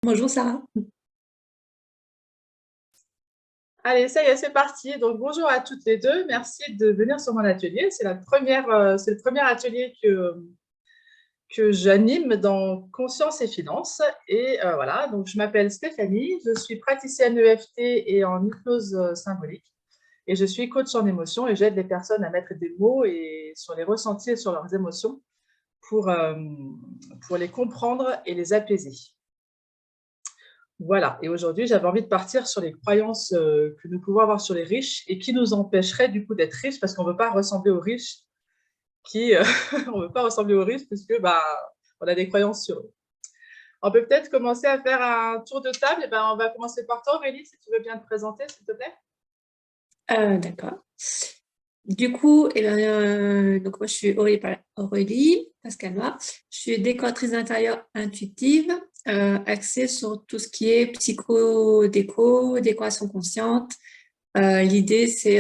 Bonjour Sarah. Allez, ça y est, c'est parti. Donc, bonjour à toutes les deux. Merci de venir sur mon atelier. C'est le premier atelier que j'anime dans Conscience et Finances. Et voilà, donc je m'appelle Stéphanie. Je suis praticienne EFT et en hypnose symbolique. Et je suis coach en émotion et j'aide les personnes à mettre des mots et sur les ressentis et sur leurs émotions pour, euh, pour les comprendre et les apaiser. Voilà, et aujourd'hui, j'avais envie de partir sur les croyances que nous pouvons avoir sur les riches et qui nous empêcheraient du coup d'être riches parce qu'on ne veut pas ressembler aux riches on veut pas ressembler aux riches puisque on a des croyances sur eux. On peut peut-être commencer à faire un tour de table. Et on va commencer par toi, Aurélie, si tu veux bien te présenter, s'il te plaît. D'accord. Du coup, donc moi, je suis Aurélie Pascalois. Je suis décoratrice d'intérieur intuitive, axée sur tout ce qui est psycho-déco, décoration consciente. L'idée, c'est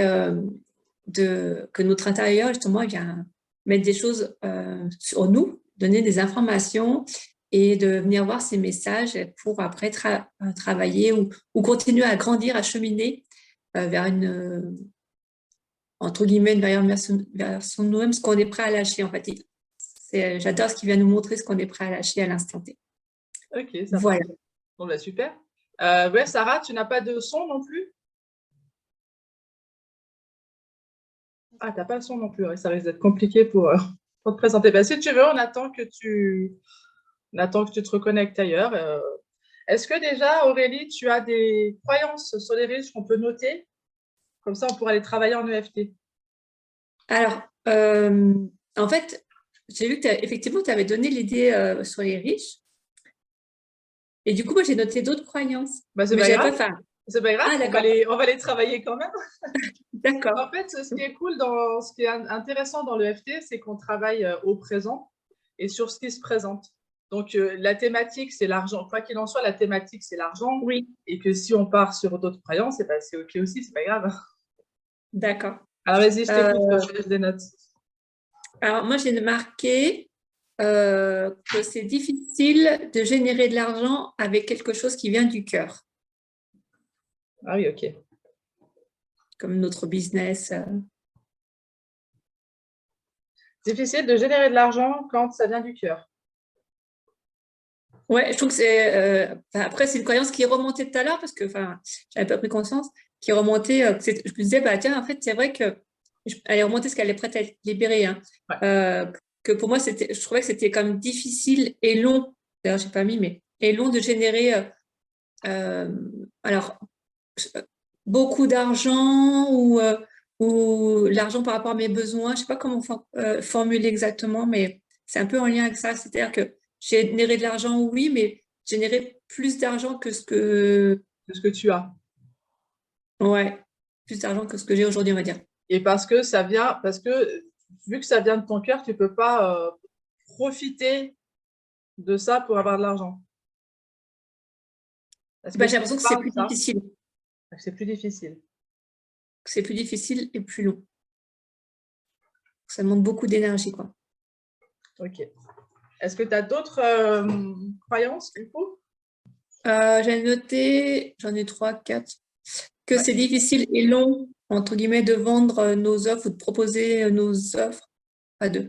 que notre intérieur, justement, il vient mettre des choses sur nous, donner des informations et de venir voir ces messages pour après travailler ou continuer à grandir, à cheminer vers entre guillemets, une meilleure version de nous-mêmes, ce qu'on est prêt à lâcher, en fait. J'adore ce qu'il vient nous montrer, ce qu'on est prêt à lâcher à l'instant T. Ok, ça Voilà. marche. Bon, bah, super. Ouais, Sarah, tu n'as pas de son non plus? Ah, tu n'as pas de son non plus. Ouais, ça risque d'être compliqué pour te présenter. Bah, si tu veux, on attend que tu te reconnectes ailleurs. Est-ce que déjà, Aurélie, tu as des croyances sur les riches qu'on peut noter? Comme ça, on pourra les travailler en EFT. Alors, en fait, j'ai vu que effectivement, tu avais donné l'idée sur les riches. Et du coup, moi, j'ai noté d'autres croyances. Bah, c'est Mais pas j'avais pas grave. fait. C'est pas grave. Ah, On va d'accord. les travailler quand même. Donc, D'accord. en fait, ce qui est cool ce qui est intéressant dans l'EFT, c'est qu'on travaille au présent et sur ce qui se présente. Donc, la thématique, c'est l'argent. Quoi qu'il en soit, la thématique, c'est l'argent. Oui, Et que si on part sur d'autres croyances, c'est OK aussi, c'est pas grave. d'accord. Alors, vas-y, je Euh, t'écoute, je laisse des notes. alors, moi, j'ai marqué que c'est difficile de générer de l'argent avec quelque chose qui vient du cœur, Ah oui, OK. comme notre business. Difficile de générer de l'argent quand ça vient du cœur. Ouais, je trouve que après, c'est une croyance qui est remontée tout à l'heure parce que, j'avais pas pris conscience, qui est remontée. Je me disais, bah tiens, en fait, c'est vrai que elle est remontée parce qu'elle est prête à être libérée. Hein. Ouais. Que pour moi, je trouvais que c'était quand même difficile et long. D'ailleurs, j'ai pas mis, mais et long de générer. Euh, alors, beaucoup d'argent ou l'argent par rapport à mes besoins. Je sais pas comment formuler exactement, mais c'est un peu en lien avec ça. C'est-à-dire que générer de l'argent, oui, mais générer plus d'argent que De ce que tu as. ouais, plus d'argent que ce que j'ai aujourd'hui, on va dire. Et parce que vu que ça vient de ton cœur, tu peux pas profiter de ça pour avoir de l'argent. Est-ce que Ben, j'ai ça te l'impression que c'est parle, plus ça? difficile. C'est plus difficile. Que c'est plus difficile et plus long. Ça demande beaucoup d'énergie, quoi. OK. Est-ce que tu as d'autres croyances, du coup? J'ai noté, j'en ai 3, 4. Que Ouais. c'est difficile et long, entre guillemets, de vendre nos offres ou de proposer nos offres, pas deux,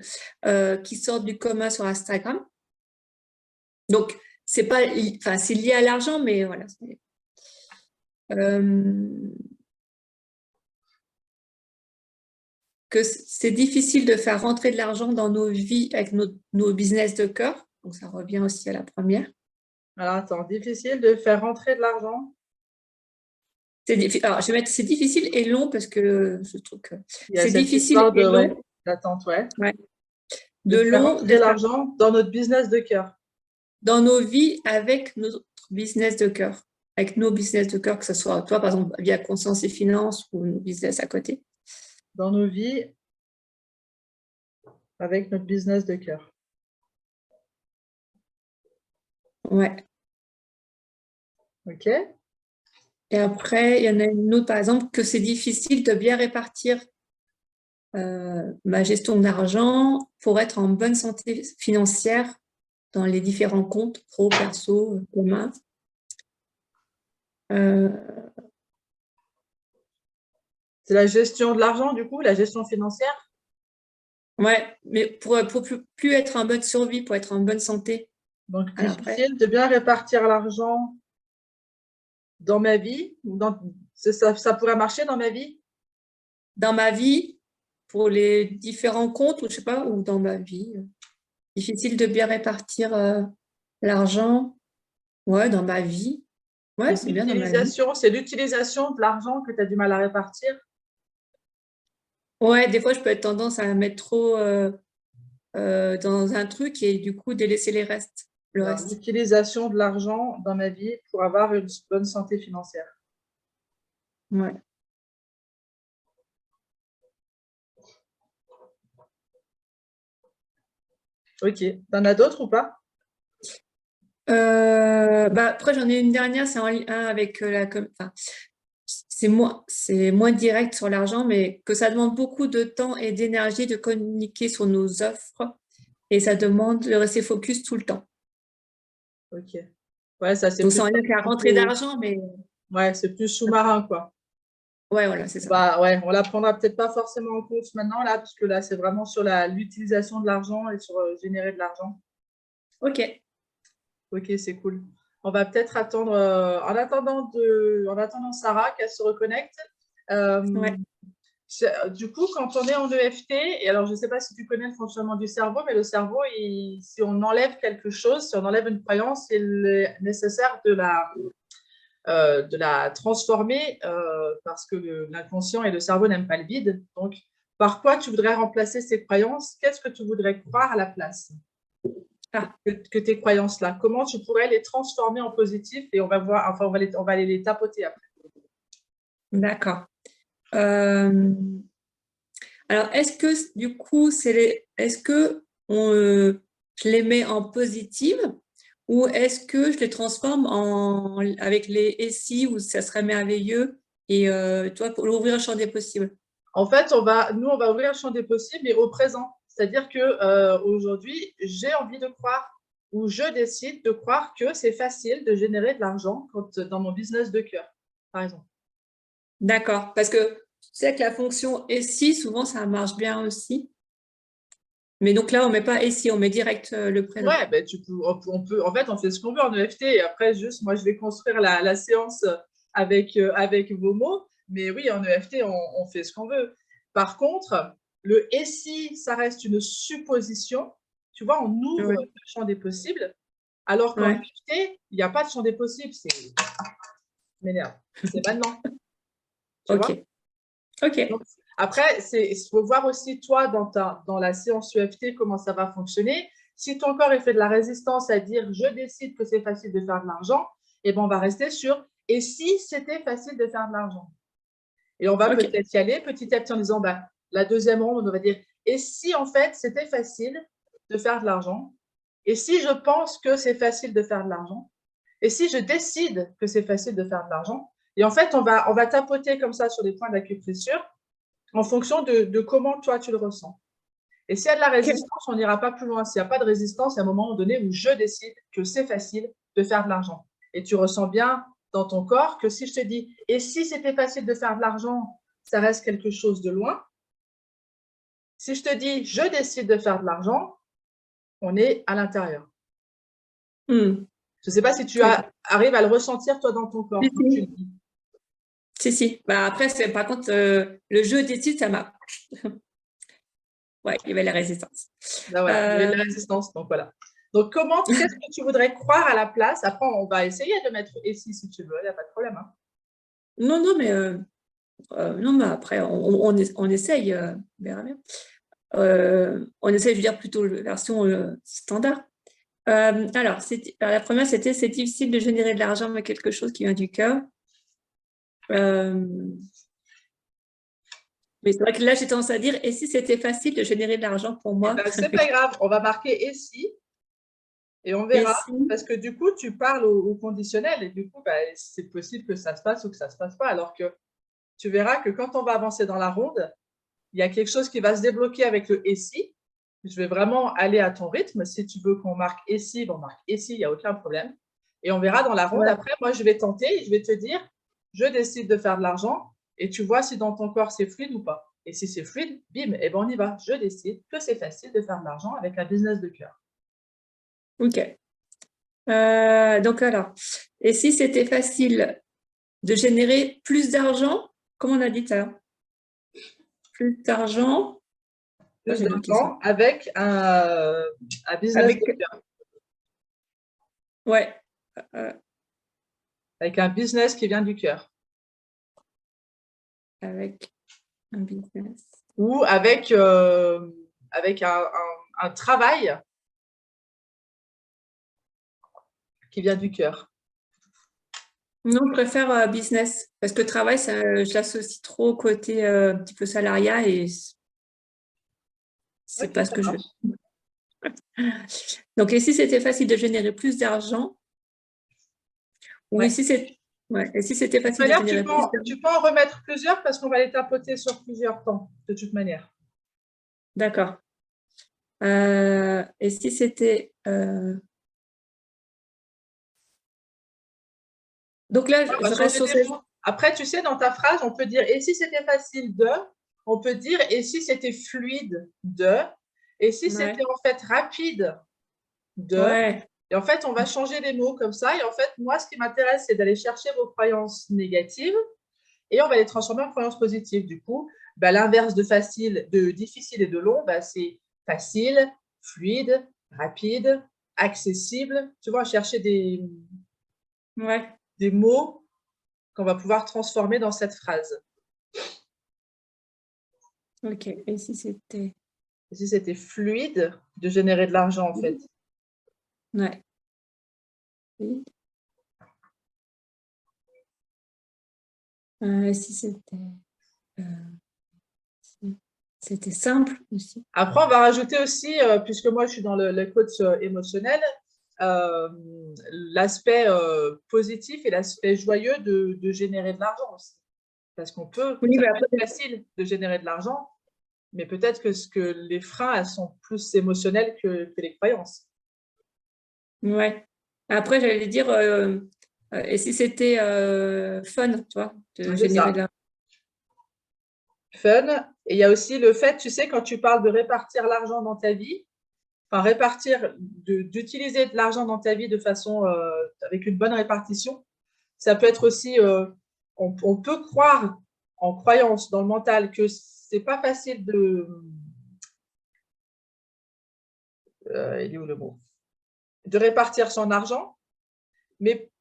qui sortent du commun sur Instagram. Donc, c'est pas, c'est lié à l'argent, mais voilà. Euh, que c'est difficile de faire rentrer de l'argent dans nos vies avec nos business de cœur. Donc, ça revient aussi à la première. Alors, attends, difficile de faire rentrer de l'argent. Alors, je vais mettre c'est difficile et long parce que je trouve que Il y a c'est cette difficile histoire et ouais, long. d'attente, ouais. Ouais. De De faire long, de rentrer faire l'argent dans notre business de cœur. dans nos vies avec notre business de cœur, avec nos business de cœur, que ce soit toi, par exemple, via Conscience et Finances ou nos business à côté. Dans nos vies avec notre business de cœur. Ouais. OK? Et après, il y en a une autre, par exemple, que c'est difficile de bien répartir ma gestion d'argent pour être en bonne santé financière dans les différents comptes pro, perso, communs. Euh, C'est la gestion de l'argent, du coup, la gestion financière? ouais, mais pour plus être en bonne survie, pour être en bonne santé Donc, à l'après. difficile de bien répartir l'argent dans ma vie? Ça pourrait marcher dans ma vie? Dans ma vie, pour les différents comptes, ou je sais pas, ou dans ma vie, difficile de bien répartir l'argent. Ouais, dans ma vie. Ouais, c'est bien dans ma vie. C'est l'utilisation de l'argent que tu as du mal à répartir? Ouais, des fois, je peux être tendance à mettre trop dans un truc et du coup délaisser le Alors, reste. l'utilisation de l'argent dans ma vie pour avoir une bonne santé financière. Ouais. Ok. T'en as d'autres ou pas? Bah, après, j'en ai une dernière, c'est en lien avec enfin, c'est moins direct sur l'argent, mais que ça demande beaucoup de temps et d'énergie de communiquer sur nos offres et ça demande de rester focus tout le temps. Ok. Ouais, ça c'est Donc, plus sans lien avec la rentrée d'argent, mais ouais, c'est plus sous-marin, quoi. ouais, voilà, c'est ça. Bah ouais, on la prendra peut-être pas forcément en compte maintenant là, parce que là c'est vraiment sur l'utilisation de l'argent et sur générer de l'argent. Ok. Ok, c'est cool. On va peut-être attendre, en attendant Sarah qu'elle se reconnecte. Euh, Ouais. du coup, quand on est en EFT, et alors je ne sais pas si tu connais le fonctionnement du cerveau, mais le cerveau, si on enlève quelque chose, si on enlève une croyance, il est nécessaire de la transformer parce que l'inconscient et le cerveau n'aiment pas le vide. Donc, par quoi tu voudrais remplacer ces croyances? Qu'est-ce que tu voudrais croire à la place Ah, que tes croyances-là? Comment tu pourrais les transformer en positif? Et on va voir, enfin, on va aller les tapoter après. d'accord. Euh, alors, est-ce que du coup, est-ce que je les mets en positive ou est-ce que je les transforme avec les et si où ça serait merveilleux et toi pour ouvrir le champ des possibles. En fait, nous, on va ouvrir le champ des possibles, mais au présent. C'est-à-dire que aujourd'hui, j'ai envie de croire ou je décide de croire que c'est facile de générer de l'argent dans mon business de cœur, par exemple. D'accord, parce que tu sais que la fonction et si souvent ça marche bien aussi. Mais donc là, on met pas et si, on met direct le présent. Ouais, ben, en fait, on fait ce qu'on veut en EFT. Et après, juste, moi, je vais construire la séance avec vos mots. Mais oui, en EFT, on fait ce qu'on veut. Par contre, le et si, ça reste une supposition. Tu vois, on ouvre Ouais, le champ des possibles. Alors qu'en ouais. EFT, il n'y a pas de champ des possibles. M'énerve. C'est maintenant. Tu Ok, vois? ok. Donc, après, il faut voir aussi, toi, dans la séance EFT, comment ça va fonctionner. Si ton corps il fait de la résistance à dire je décide que c'est facile de faire de l'argent, et ben on va rester sur et si c'était facile de faire de l'argent. Et on va Ok. peut-être y aller petit à petit en disant bah, la deuxième ronde, on va dire et si en fait c'était facile de faire de l'argent, et si je pense que c'est facile de faire de l'argent, et si je décide que c'est facile de faire de l'argent, et en fait on va tapoter comme ça sur des points d'acupressure en fonction de comment toi tu le ressens. Et s'il y a de la Ok. résistance, on n'ira pas plus loin. S'il n'y a pas de résistance, il y a un moment donné où je décide que c'est facile de faire de l'argent. Et tu ressens bien dans ton corps que si je te dis et si c'était facile de faire de l'argent, ça reste quelque chose de loin. Si je te dis je décide de faire de l'argent, on est à l'intérieur. Hmm. Je ne sais pas si tu Ok. arrives à le ressentir toi dans ton Si, corps quand tu le si. dis. Si, si. Bah, après, par contre, le jeu d'études, ça m'a. Ouais, il y avait la résistance. Ben voilà, il y avait de Euh, la résistance, donc voilà. Donc, qu'est-ce que tu voudrais croire à la place? Après, on va essayer de mettre et si tu veux, il n'y a pas de problème. Hein. non, non, mais non, mais après, on essaye, on verra bien. On essaye, je veux dire, plutôt la version standard. Alors, la première, c'était c'est difficile de générer de l'argent avec quelque chose qui vient du cœur. Euh, mais c'est vrai que là, j'ai tendance à dire, et si c'était facile de générer de l'argent pour Eh moi? ben, c'est pas grave, on va marquer et si, et on Et verra, si? parce que du coup, tu parles au conditionnel, et du coup, bah, c'est possible que ça se passe ou que ça ne se passe pas, alors que tu verras que quand on va avancer dans la ronde, il y a quelque chose qui va se débloquer avec le et si. Je vais vraiment aller à ton rythme. Si tu veux qu'on marque et si, on marque et si, il n'y a aucun problème. Et on verra dans la ronde. Ouais. Après, moi, je vais tenter et je vais te dire, je décide de faire de l'argent et tu vois si dans ton corps c'est fluide ou pas. Et si c'est fluide, bim, et ben on y va. Je décide que c'est facile de faire de l'argent avec un business de cœur. Ok. Donc alors, et si c'était facile de générer plus d'argent, comme on a dit tout à l'heure, plus d'argent, Plus j'ai noté ça. d'argent avec un business Avec, de cœur. ouais, Avec un business qui vient du cœur. avec un business. Ou avec, avec un travail qui vient du cœur. Non, je préfère business parce que travail, ça, je l'associe trop au côté un petit peu salariat et c'est Ok, pas ce ça que je marche. veux. Donc, et si c'était facile de générer plus d'argent, ou Ouais. si c'est, ouais, et si c'était De toute facile de manière, générer plus d'argent, tu peux en remettre plusieurs parce qu'on va les tapoter sur plusieurs temps, de toute manière. d'accord. Et si c'était, donc là, On va je reste changer sur des ces, mots. Après, tu sais, dans ta phrase, on peut dire et si c'était facile de, on peut dire et si c'était fluide de, et si ouais, c'était en fait rapide de. ouais, Et en fait, on va changer les mots comme ça. Et en fait, moi, ce qui m'intéresse, c'est d'aller chercher vos croyances négatives et on va les transformer en croyances positives. Du coup, bah, l'inverse de facile, de difficile et de long, bah, c'est facile, fluide, rapide, accessible. Tu vois, chercher ouais, des mots qu'on va pouvoir transformer dans cette phrase. ok. Et si c'était, Et si c'était fluide, de générer de l'argent, en fait. ouais. Oui. Et si euh, c'était simple aussi. Après, on va rajouter aussi, puisque moi, je suis dans le coach émotionnel, euh, l'aspect positif et l'aspect joyeux de générer de l'argent aussi. Parce qu'on peut, Oui, ça mais peut après, être facile de générer de l'argent, mais peut-être que les freins, elles sont plus émotionnels que les croyances. ouais. Après, j'allais dire, et si c'était fun, tu vois, de C'est générer de ça. l'argent. Fun. Et il y a aussi le fait, tu sais, quand tu parles de répartir l'argent dans ta vie, enfin répartir, d'utiliser de l'argent dans ta vie de façon, avec une bonne répartition, ça peut être aussi, on peut croire en croyance dans le mental que c'est pas facile il est où le mot, de répartir son argent, mais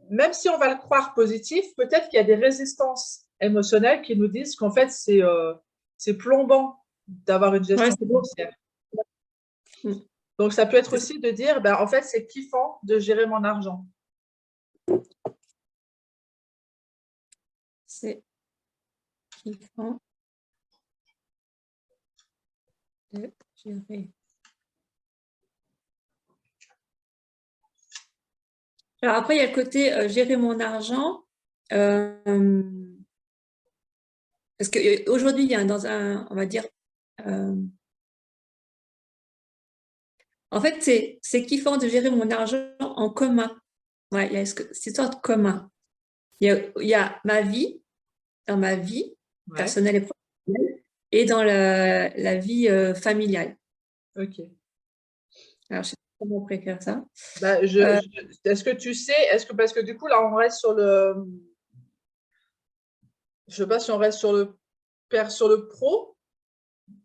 même si on va le croire positif, peut-être qu'il y a des résistances émotionnelles qui nous disent qu'en fait, c'est plombant d'avoir une Ouais, gestion c'est beau. financière. Mm. Donc, ça peut être C'est ça. aussi de dire, ben, en fait, c'est kiffant de gérer mon argent. C'est kiffant de gérer. Alors après, il y a le côté gérer mon argent. euh, Parce qu'aujourd'hui, il y a dans un, on va dire, euh, en fait, c'est kiffant de gérer mon argent en commun. Ouais, il y a cette histoire de commun. Il y a ma vie, dans ma vie Ouais, personnelle et professionnelle, et dans la vie familiale. ok. Alors, je sais pas comment on pourrait faire ça. Ben, Euh, est-ce que tu sais, parce que du coup, là, on reste sur je sais pas si on reste sur le pro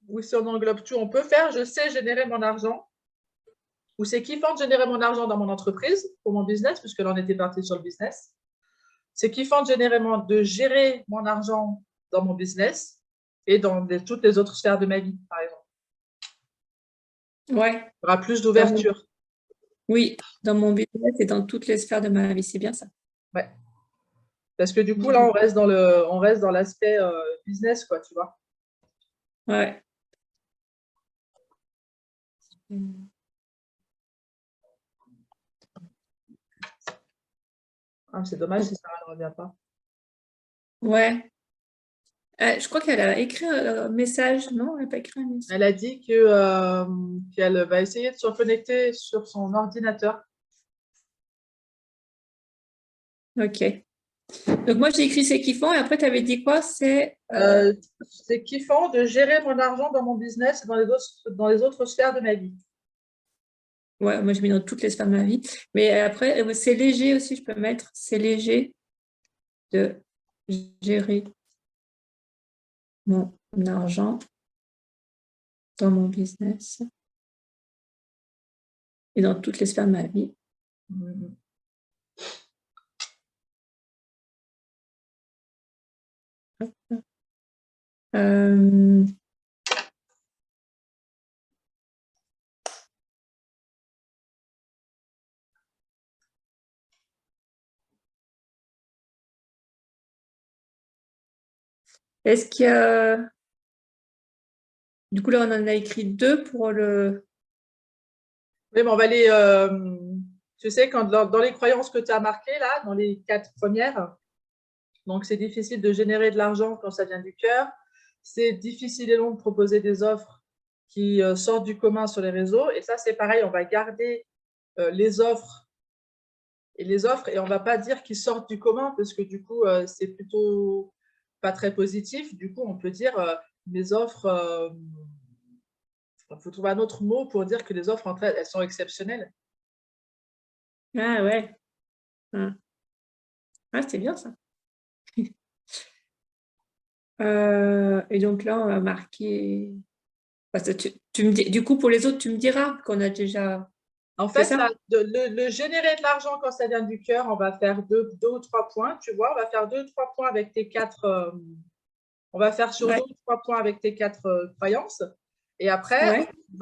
ou si on englobe tout. On peut faire, je sais générer mon argent, ou c'est kiffant de générer mon argent dans mon entreprise, pour mon business, puisque là, on était parti sur le business. C'est kiffant de gérer mon argent dans mon business et dans toutes les autres sphères de ma vie, par exemple. ouais, Il y aura plus dans mon- d'ouverture. oui, dans mon business et dans toutes les sphères de ma vie, c'est bien ça. Ouais. Parce que du coup, là, on reste dans l'aspect business, quoi, tu vois. Ouais. Ah, c'est dommage si Sarah ne revient pas. Ouais. Je crois qu'elle a écrit un message. Non, elle n'a pas écrit un message. Elle a dit qu'elle va essayer de se reconnecter sur son ordinateur. Ok. Donc, moi, j'ai écrit c'est kiffant et après, tu avais dit quoi? C'est kiffant de gérer mon argent dans mon business et dans les autres sphères de ma vie. Ouais, moi, je mets dans toutes les sphères de ma vie. Mais après, c'est léger aussi, je peux mettre. C'est léger de gérer mon argent dans mon business et dans toutes les sphères de ma vie. Est-ce qu'il y a... Du coup, là, on en a écrit 2 pour le... Oui, mais on va les... tu sais, quand dans les croyances que tu as marquées, là, dans les 4 premières, donc c'est difficile de générer de l'argent quand ça vient du cœur. C'est difficile et long de proposer des offres qui sortent du commun sur les réseaux. Et ça, c'est pareil, on va garder les offres et on ne va pas dire qu'ils sortent du commun parce que du coup, c'est plutôt pas très positif. Du coup, on peut dire mes offres... il faut trouver un autre mot pour dire que les offres, entre elles, elles sont exceptionnelles. Ah ouais. Ah, c'est bien ça. Et donc là, on va marquer... Parce que tu me dis... Du coup, pour les autres, tu me diras qu'on a déjà En fait fait, ça. là, le générer de l'argent quand ça vient du cœur, on va faire deux ou trois points, tu vois. On va faire 2 ou 3 points avec tes 4... on va faire sur 2 Ouais. ou 3 points avec tes 4 croyances. Et après, Ouais. on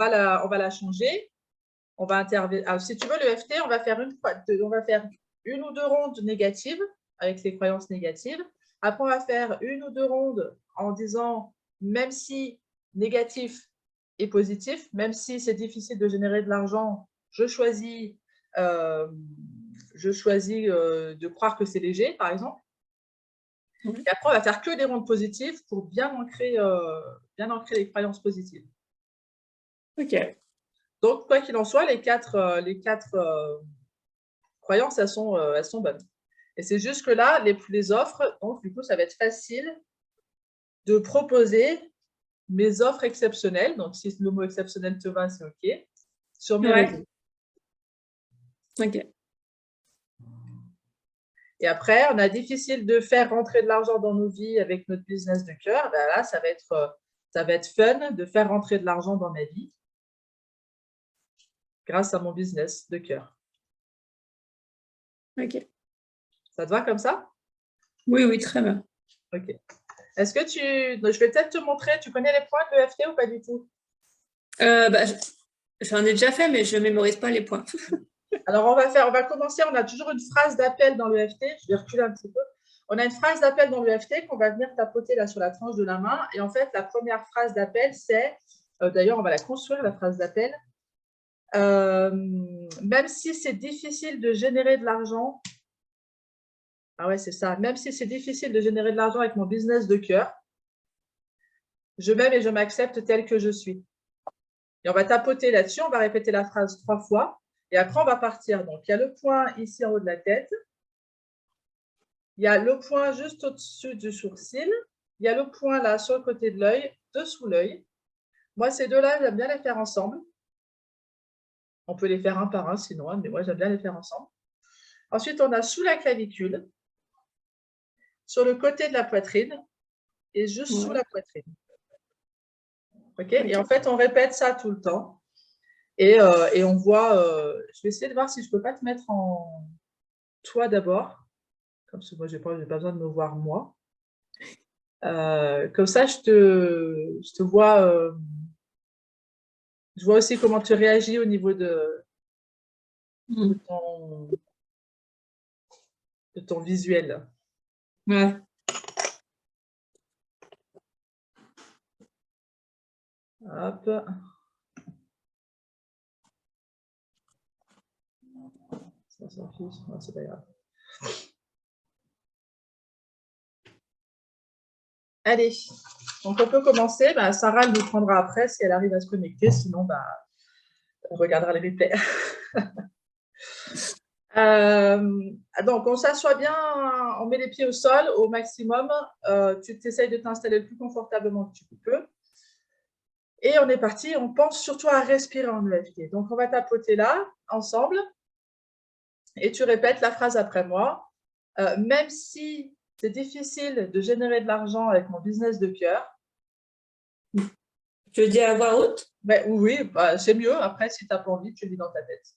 va la changer. On va intervenir. Alors, si tu veux, le FT, on va faire une ou deux rondes négatives avec les croyances négatives. Après, on va faire une ou deux rondes en disant, même si négatif et positif, même si c'est difficile de générer de l'argent, je choisis de croire que c'est léger, par exemple. Et après, on va faire que des rondes positives pour bien ancrer les croyances positives. Ok. Donc, quoi qu'il en soit, les quatre croyances, elles sont bonnes. Et c'est juste que là, les offres, donc du coup, ça va être facile de proposer mes offres exceptionnelles. Donc, si le mot exceptionnel te va, c'est OK. Sur mes Ouais. réseaux. Ok. Et après, on a difficile de faire rentrer de l'argent dans nos vies avec notre business de cœur. Ben là, ça va être fun de faire rentrer de l'argent dans ma vie grâce à mon business de cœur. Ok. Ça te va comme ça? Oui, oui, très bien. OK. Est-ce que je vais peut-être te montrer, tu connais les points de l'EFT ou pas du tout? Bah, j'en ai déjà fait, mais je ne mémorise pas les points. Alors, on va commencer. On a toujours une phrase d'appel dans l'EFT. Je vais reculer un petit peu. On a une phrase d'appel dans l'EFT qu'on va venir tapoter là sur la tranche de la main. Et en fait, la première phrase d'appel, c'est, d'ailleurs, on va la construire, la phrase d'appel. Même si c'est difficile de générer de l'argent, ah ouais, c'est ça. Même si c'est difficile de générer de l'argent avec mon business de cœur, je m'aime et je m'accepte tel que je suis. Et on va tapoter là-dessus. On va répéter la phrase 3 fois. Et après, on va partir. Donc, il y a le point ici en haut de la tête. Il y a le point juste au-dessus du sourcil. Il y a le point là sur le côté de l'œil, dessous l'œil. Moi, ces deux-là, j'aime bien les faire ensemble. On peut les faire un par un sinon, mais moi, j'aime bien les faire ensemble. Ensuite, on a sous la clavicule, sur le côté de la poitrine et juste sous la poitrine. Okay. Et en fait, on répète ça tout le temps. Et on voit, je vais essayer de voir si je ne peux pas te mettre en toi d'abord. Comme ça, moi, je n'ai pas besoin de me voir moi. Comme ça, je te vois. Je vois aussi comment tu réagis au niveau de ton visuel. Ouais. Hop. Ça s'en fiche, c'est pas grave. Allez, donc on peut commencer. Bah, Sarah, elle nous prendra après si elle arrive à se connecter. Sinon, bah, on regardera les replays. Donc, on s'assoit bien, on met les pieds au sol au maximum. Tu t'essayes de t'installer le plus confortablement que tu peux. Et on est parti, on pense surtout à respirer en EFT. Donc, on va tapoter là, ensemble, et tu répètes la phrase après moi. Même si c'est difficile de générer de l'argent avec mon business de cœur. Je dis à voix haute? Oui, c'est mieux. Après, si tu n'as pas envie, tu le dis dans ta tête.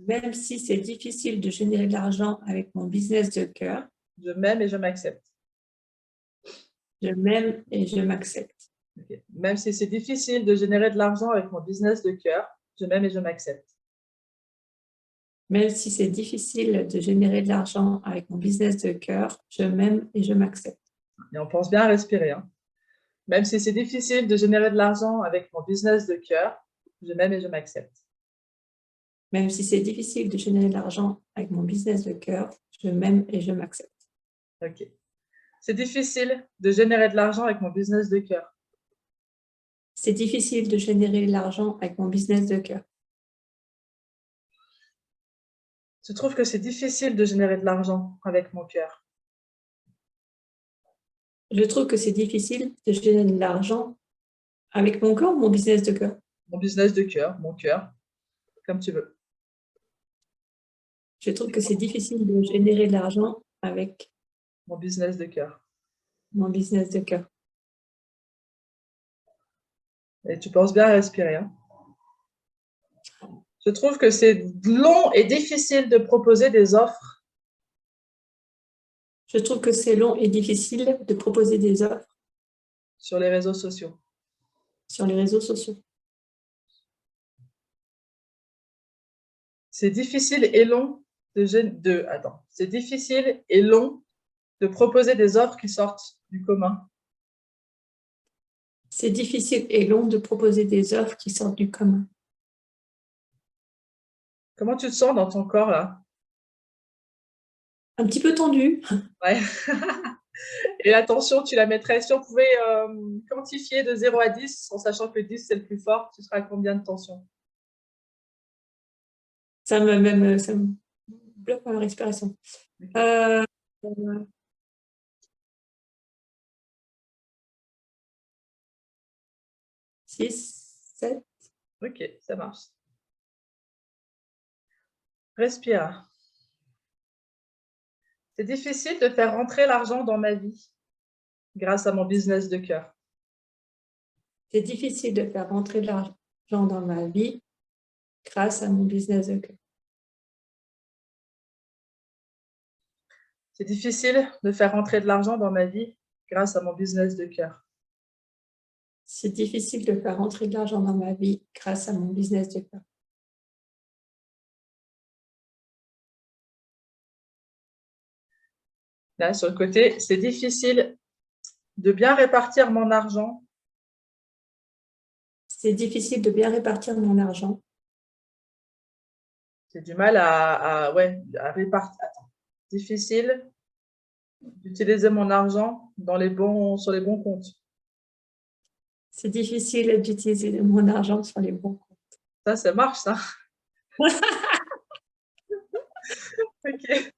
Même si c'est difficile de générer de l'argent avec mon business de cœur. Je m'aime et je m'accepte. Je m'aime et je m'accepte. Okay. Même si c'est difficile de générer de l'argent avec mon business de cœur, je m'aime et je m'accepte. Même si c'est difficile de générer de l'argent avec mon business de cœur, je m'aime et je m'accepte. Et on pense bien à respirer. Hein. Même si c'est difficile de générer de l'argent avec mon business de cœur, je m'aime et je m'accepte. Même si c'est difficile de générer de l'argent avec mon business de cœur, je m'aime et je m'accepte. Ok. C'est difficile de générer de l'argent avec mon business de cœur. C'est difficile de générer de l'argent avec mon business de cœur. Je trouve que c'est difficile de générer de l'argent avec mon cœur. Je trouve que c'est difficile de générer de l'argent avec mon cœur ou mon business de cœur? Mon business de cœur, mon cœur, comme tu veux. Je trouve que c'est difficile de générer de l'argent avec mon business de cœur. Mon business de cœur. Et tu penses bien à respirer. Hein. Je trouve que c'est long et difficile de proposer des offres. Je trouve que c'est long et difficile de proposer des offres sur les réseaux sociaux. Sur les réseaux sociaux. C'est difficile et long c'est difficile et long de proposer des offres qui sortent du commun. C'est difficile et long de proposer des offres qui sortent du commun. Comment tu te sens dans ton corps, là? Un petit peu tendu. Ouais. Et la tension, tu la mettrais, si on pouvait quantifier de 0 à 10, en sachant que 10, c'est le plus fort, tu seras à combien de tension? Ça me bloque ma respiration. Okay. 6, 7. Ok, ça marche. Respire. C'est difficile de faire rentrer l'argent dans ma vie grâce à mon business de cœur. C'est difficile de faire rentrer de l'argent dans ma vie grâce à mon business de cœur. C'est difficile de faire rentrer de l'argent dans ma vie grâce à mon business de cœur. C'est difficile de faire rentrer de l'argent dans ma vie grâce à mon business de cœur. Là, sur le côté, c'est difficile de bien répartir mon argent. C'est difficile de bien répartir mon argent. C'est du mal à répartir. Attends. Difficile d'utiliser mon argent sur les bons comptes. C'est difficile d'utiliser mon argent sur les bons comptes. Ça marche, ça. Ok.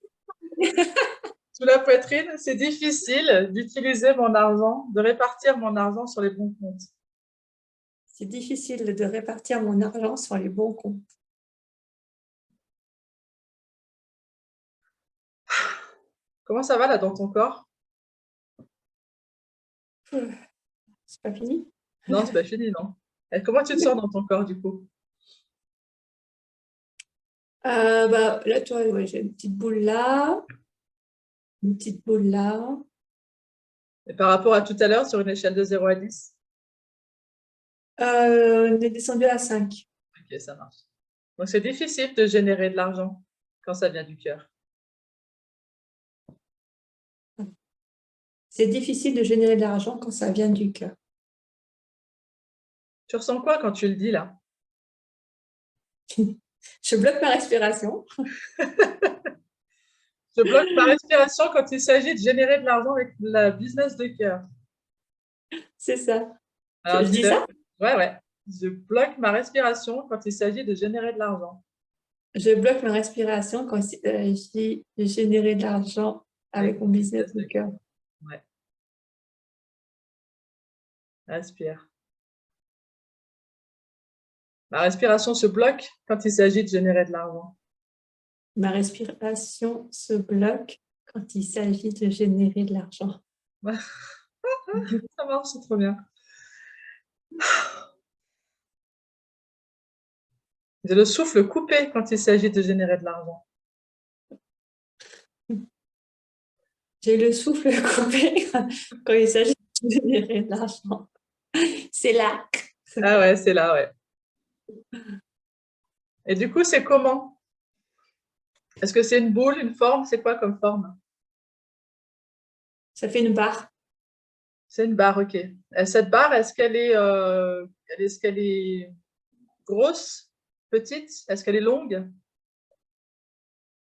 Sous la poitrine, c'est difficile d'utiliser mon argent, de répartir mon argent sur les bons comptes. C'est difficile de répartir mon argent sur les bons comptes. Comment ça va là dans ton corps? C'est pas fini? Non, c'est pas fini, non. Et comment tu te sens dans ton corps du coup? Là, toi, ouais, j'ai une petite boule là. Une petite boule là. Et par rapport à tout à l'heure, sur une échelle de 0 à 10? On est descendu à 5. Ok, ça marche. Donc, c'est difficile de générer de l'argent quand ça vient du cœur. C'est difficile de générer de l'argent quand ça vient du cœur. Tu ressens quoi quand tu le dis là? Je bloque ma respiration. Je bloque ma respiration quand il s'agit de générer de l'argent avec la business de cœur. C'est ça. Alors, je dis ça? Ouais. Je bloque ma respiration quand il s'agit de générer de l'argent. Je bloque ma respiration quand il s'agit de générer de l'argent avec mon business de cœur. Ouais. Respire. La respiration se bloque quand il s'agit de générer de l'argent. Ma respiration se bloque quand il s'agit de générer de l'argent. Ça marche, c'est trop bien. J'ai le souffle coupé quand il s'agit de générer de l'argent. J'ai le souffle coupé quand il s'agit de générer de l'argent. C'est là. Ah ouais, c'est là, ouais. Et du coup, c'est comment? Est-ce que c'est une boule, une forme? C'est quoi comme forme? Ça fait une barre. C'est une barre, ok. Et cette barre, est-ce qu'elle est grosse, petite? Est-ce qu'elle est longue?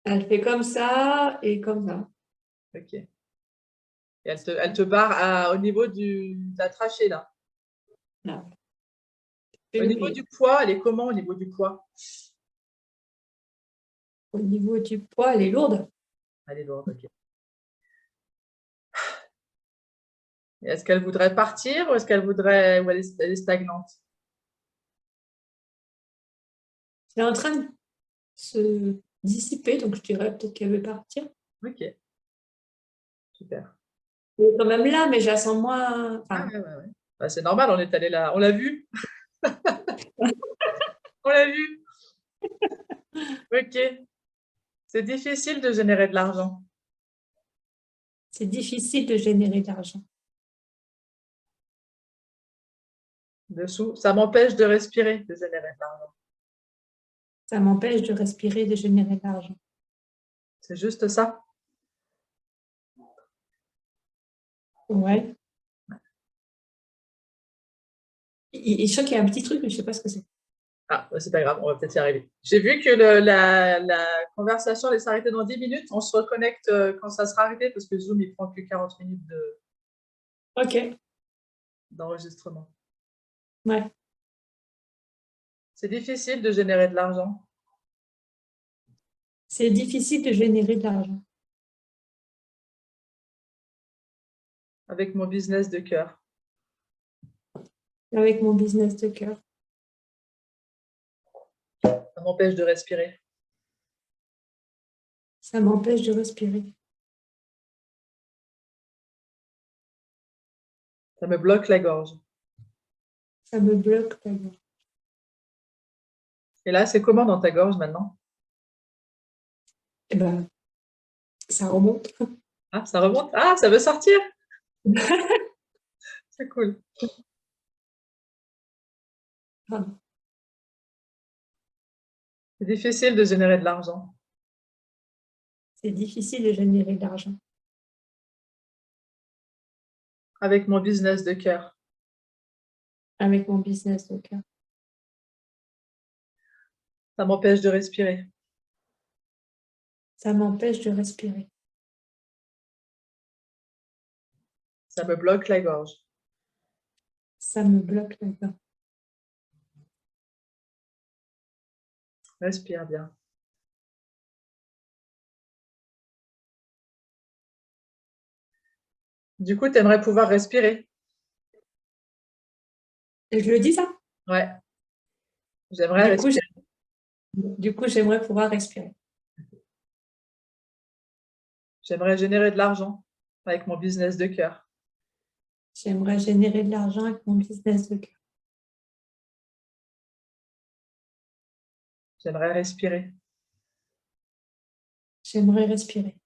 Elle fait comme ça et comme ça. Ok. Et elle te barre au niveau de la trachée, là. Là. Au niveau du poids, elle est comment au niveau du poids? Au niveau du poids, elle est lourde. Elle est lourde, ok. Est-ce qu'elle voudrait partir ou ou elle est stagnante? Elle est en train de se dissiper, donc je dirais peut-être qu'elle veut partir. Ok, super. Elle est quand même là, mais je la sens moins. Ah Enfin, ouais, ouais, ouais. Bah, c'est normal, on est allé là, on l'a vu, on l'a vu. Ok, c'est difficile de générer de l'argent. c'est difficile de générer de l'argent. Dessous, ça m'empêche de respirer, de générer de l'argent. Ça m'empêche de respirer, de générer de l'argent. C'est juste ça. Ouais. Je sens qu'il y a un petit truc, mais je ne sais pas ce que c'est. Ah, bah, c'est pas grave, on va peut-être y arriver. J'ai vu que la conversation allait s'arrêter dans 10 minutes. On se reconnecte quand ça sera arrivé parce que Zoom, il prend que 40 minutes Ok. d'enregistrement. Ouais. C'est difficile de générer de l'argent C'est difficile de générer de l'argent avec mon business de cœur. avec mon business de cœur. Ça m'empêche de respirer. Ça m'empêche de respirer. Ça me bloque la gorge. Ça me bloque la gorge. Et là, c'est comment dans ta gorge maintenant? Eh ben, ça remonte. Ah, ça remonte? Ah, ça veut sortir? C'est cool. Pardon. C'est difficile de générer de l'argent C'est difficile de générer de l'argent avec mon business de cœur. avec mon business de cœur. Ça m'empêche de respirer. Ça m'empêche de respirer. Ça me bloque la gorge. Ça me bloque la gorge. Respire bien. Du coup, tu aimerais pouvoir respirer. Et je le dis ça? Ouais, j'aimerais respirer. Du coup, j'aimerais pouvoir respirer. J'aimerais générer de l'argent avec mon business de cœur. J'aimerais générer de l'argent avec mon business de cœur. J'aimerais respirer. J'aimerais respirer.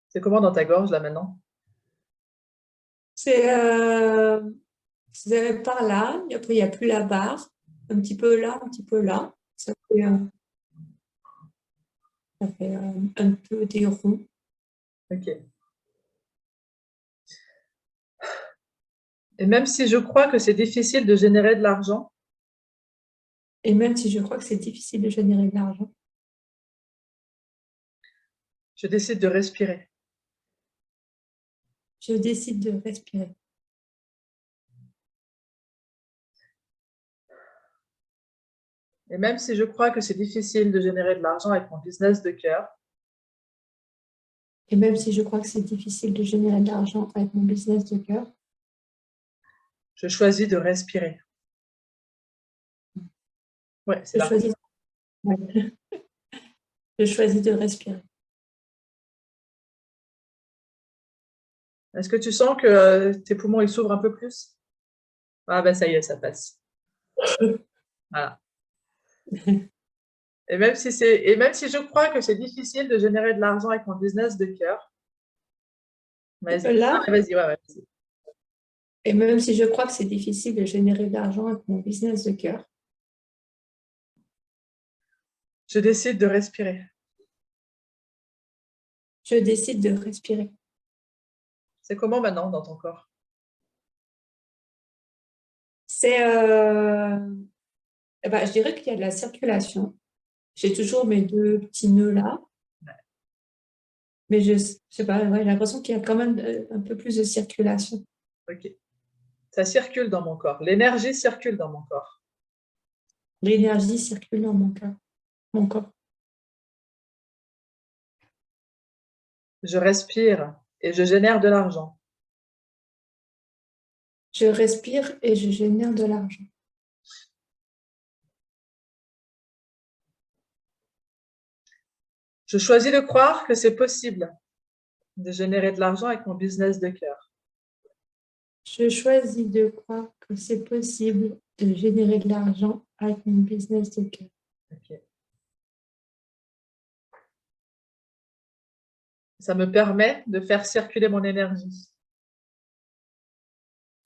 C'est comment dans ta gorge là maintenant? C'est par là, et après il n'y a plus la barre. Un petit peu là, un petit peu là. Ça fait un peu des ronds. Ok. Et même si je crois que c'est difficile de générer de l'argent, Et même si je crois que c'est difficile de générer de l'argent, je décide de respirer. je décide de respirer. Et même si je crois que c'est difficile de générer de l'argent avec mon business de cœur, Et même si je crois que c'est difficile de générer de l'argent avec mon business de cœur, je choisis de respirer. Ouais, c'est je là. choisis, ouais. Je choisis de respirer. Est-ce que tu sens que tes poumons ils s'ouvrent un peu plus? Ah ben ça y est, ça passe. Voilà. Et même si je crois que c'est difficile de générer de l'argent avec mon business de cœur, vas-y. Là, Ah, vas-y, ouais, vas-y. et même si je crois que c'est difficile de générer de l'argent avec mon business de cœur, Je décide de respirer. je décide de respirer. C'est comment maintenant dans ton corps? C'est, eh ben, je dirais qu'il y a de la circulation. J'ai toujours mes deux petits nœuds là, mais je sais pas, ouais, j'ai l'impression qu'il y a quand même un peu plus de circulation. Ok. Ça circule dans mon corps. L'énergie circule dans mon corps. L'énergie circule dans mon corps. Je respire et je génère de l'argent. Je respire et je génère de l'argent. Je choisis de croire que c'est possible de générer de l'argent avec mon business de cœur. Je choisis de croire que c'est possible de générer de l'argent avec mon business de cœur. Okay. Ça me permet de faire circuler mon énergie.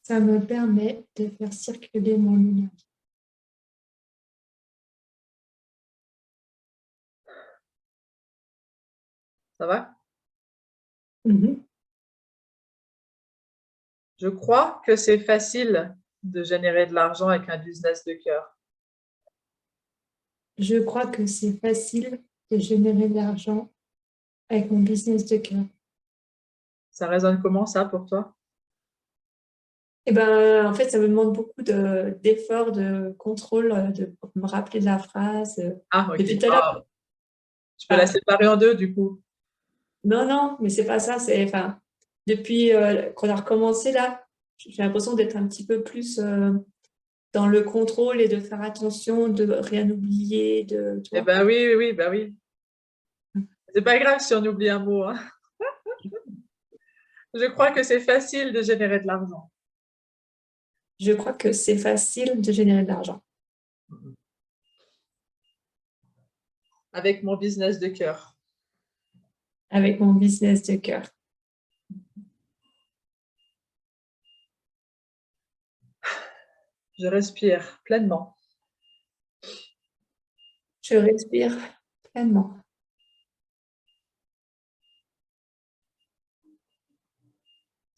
Ça me permet de faire circuler mon énergie. Ça va? Mhm. Je crois que c'est facile de générer de l'argent avec un business de cœur. Je crois que c'est facile de générer de l'argent avec mon business de cœur. Ça résonne comment ça pour toi? Eh ben, en fait, ça me demande beaucoup d'efforts, de contrôle, de me rappeler de la phrase. Ah, ok. Depuis tout à l'heure. Ah, tu peux la Enfin, séparer en deux du coup. non, non, mais c'est pas ça. C'est, enfin, depuis qu'on a recommencé là, j'ai l'impression d'être un petit peu plus dans le contrôle et de faire attention, de rien oublier, tu Eh vois. ben oui, oui, oui, ben oui. C'est pas grave si on oublie un mot, hein. Je crois que c'est facile de générer de l'argent. Je crois que c'est facile de générer de l'argent Avec mon business de cœur. avec mon business de cœur. Je respire pleinement. Je respire pleinement.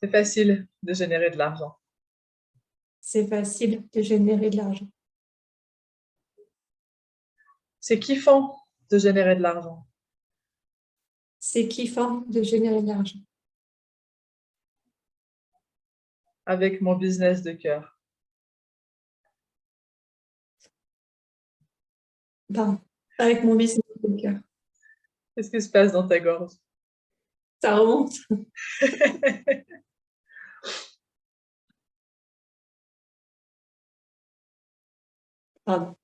C'est facile de générer de l'argent. C'est facile de générer de l'argent. C'est kiffant de générer de l'argent. C'est kiffant de générer de l'argent Avec mon business de cœur. Pardon. Avec mon business de cœur. Qu'est-ce qui se passe dans ta gorge? Ça remonte. Pardon.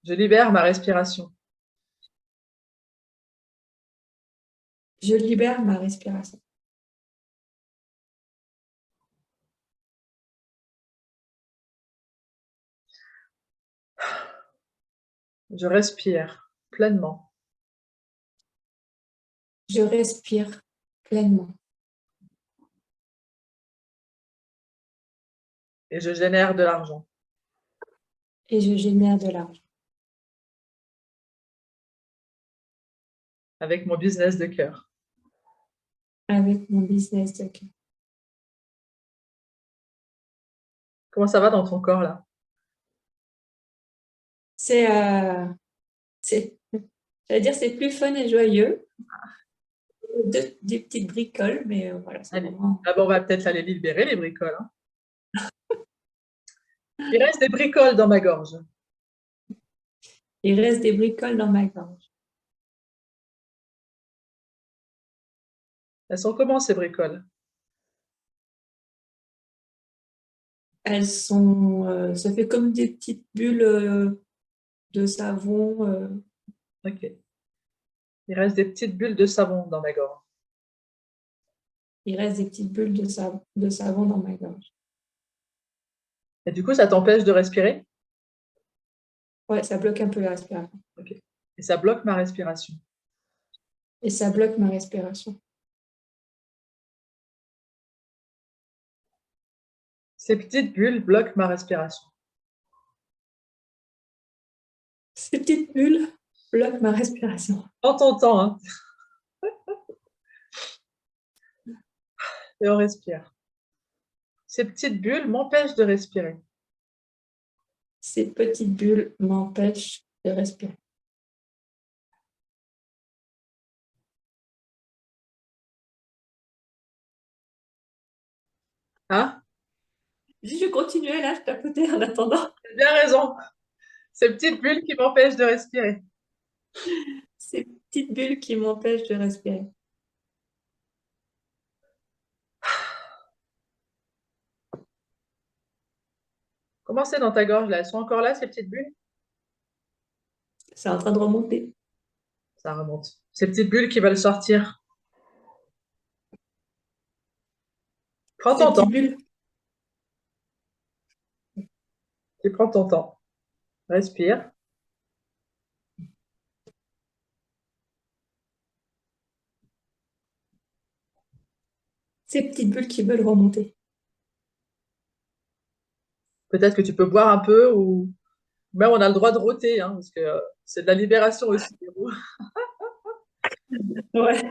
Je libère ma respiration. Je libère ma respiration. Je respire pleinement. Je respire pleinement. Et je génère de l'argent. Et je génère de l'argent Avec mon business de cœur. avec mon business de cœur. Comment ça va dans ton corps là? J'allais dire, c'est plus fun et joyeux. Des petites bricoles, mais voilà, c'est Allez. vraiment. Ah bon, on va peut-être aller libérer les bricoles, hein. Il reste des bricoles dans ma gorge. Il reste des bricoles dans ma gorge. Elles sont comment ces bricoles? Elles sont, ça fait comme des petites bulles de savon. Ok. Il reste des petites bulles de savon dans ma gorge. Il reste des petites bulles de savon dans ma gorge. Et du coup, ça t'empêche de respirer? Ouais, ça bloque un peu la respiration. Ok. Et ça bloque ma respiration. Et ça bloque ma respiration. Ces petites bulles bloquent ma respiration. Ces petites bulles bloquent ma respiration. En t'entend, hein? Et on respire. Ces petites bulles m'empêchent de respirer. Ces petites bulles m'empêchent de respirer. Hein? Si je continuais là, je tapotais en attendant. Tu as bien raison. Ces petites bulles qui m'empêchent de respirer. Ces petites bulles qui m'empêchent de respirer. Comment c'est dans ta gorge là? Elles sont encore là, ces petites bulles? C'est en train de remonter. Ça remonte. Ces petites bulles qui veulent sortir. Prends Ces ton temps. petites bulles. Tu prends ton temps. Respire. Ces petites bulles qui veulent remonter. Peut-être que tu peux boire un peu ou même on a le droit de rôter, hein, parce que c'est de la libération aussi. Ouais.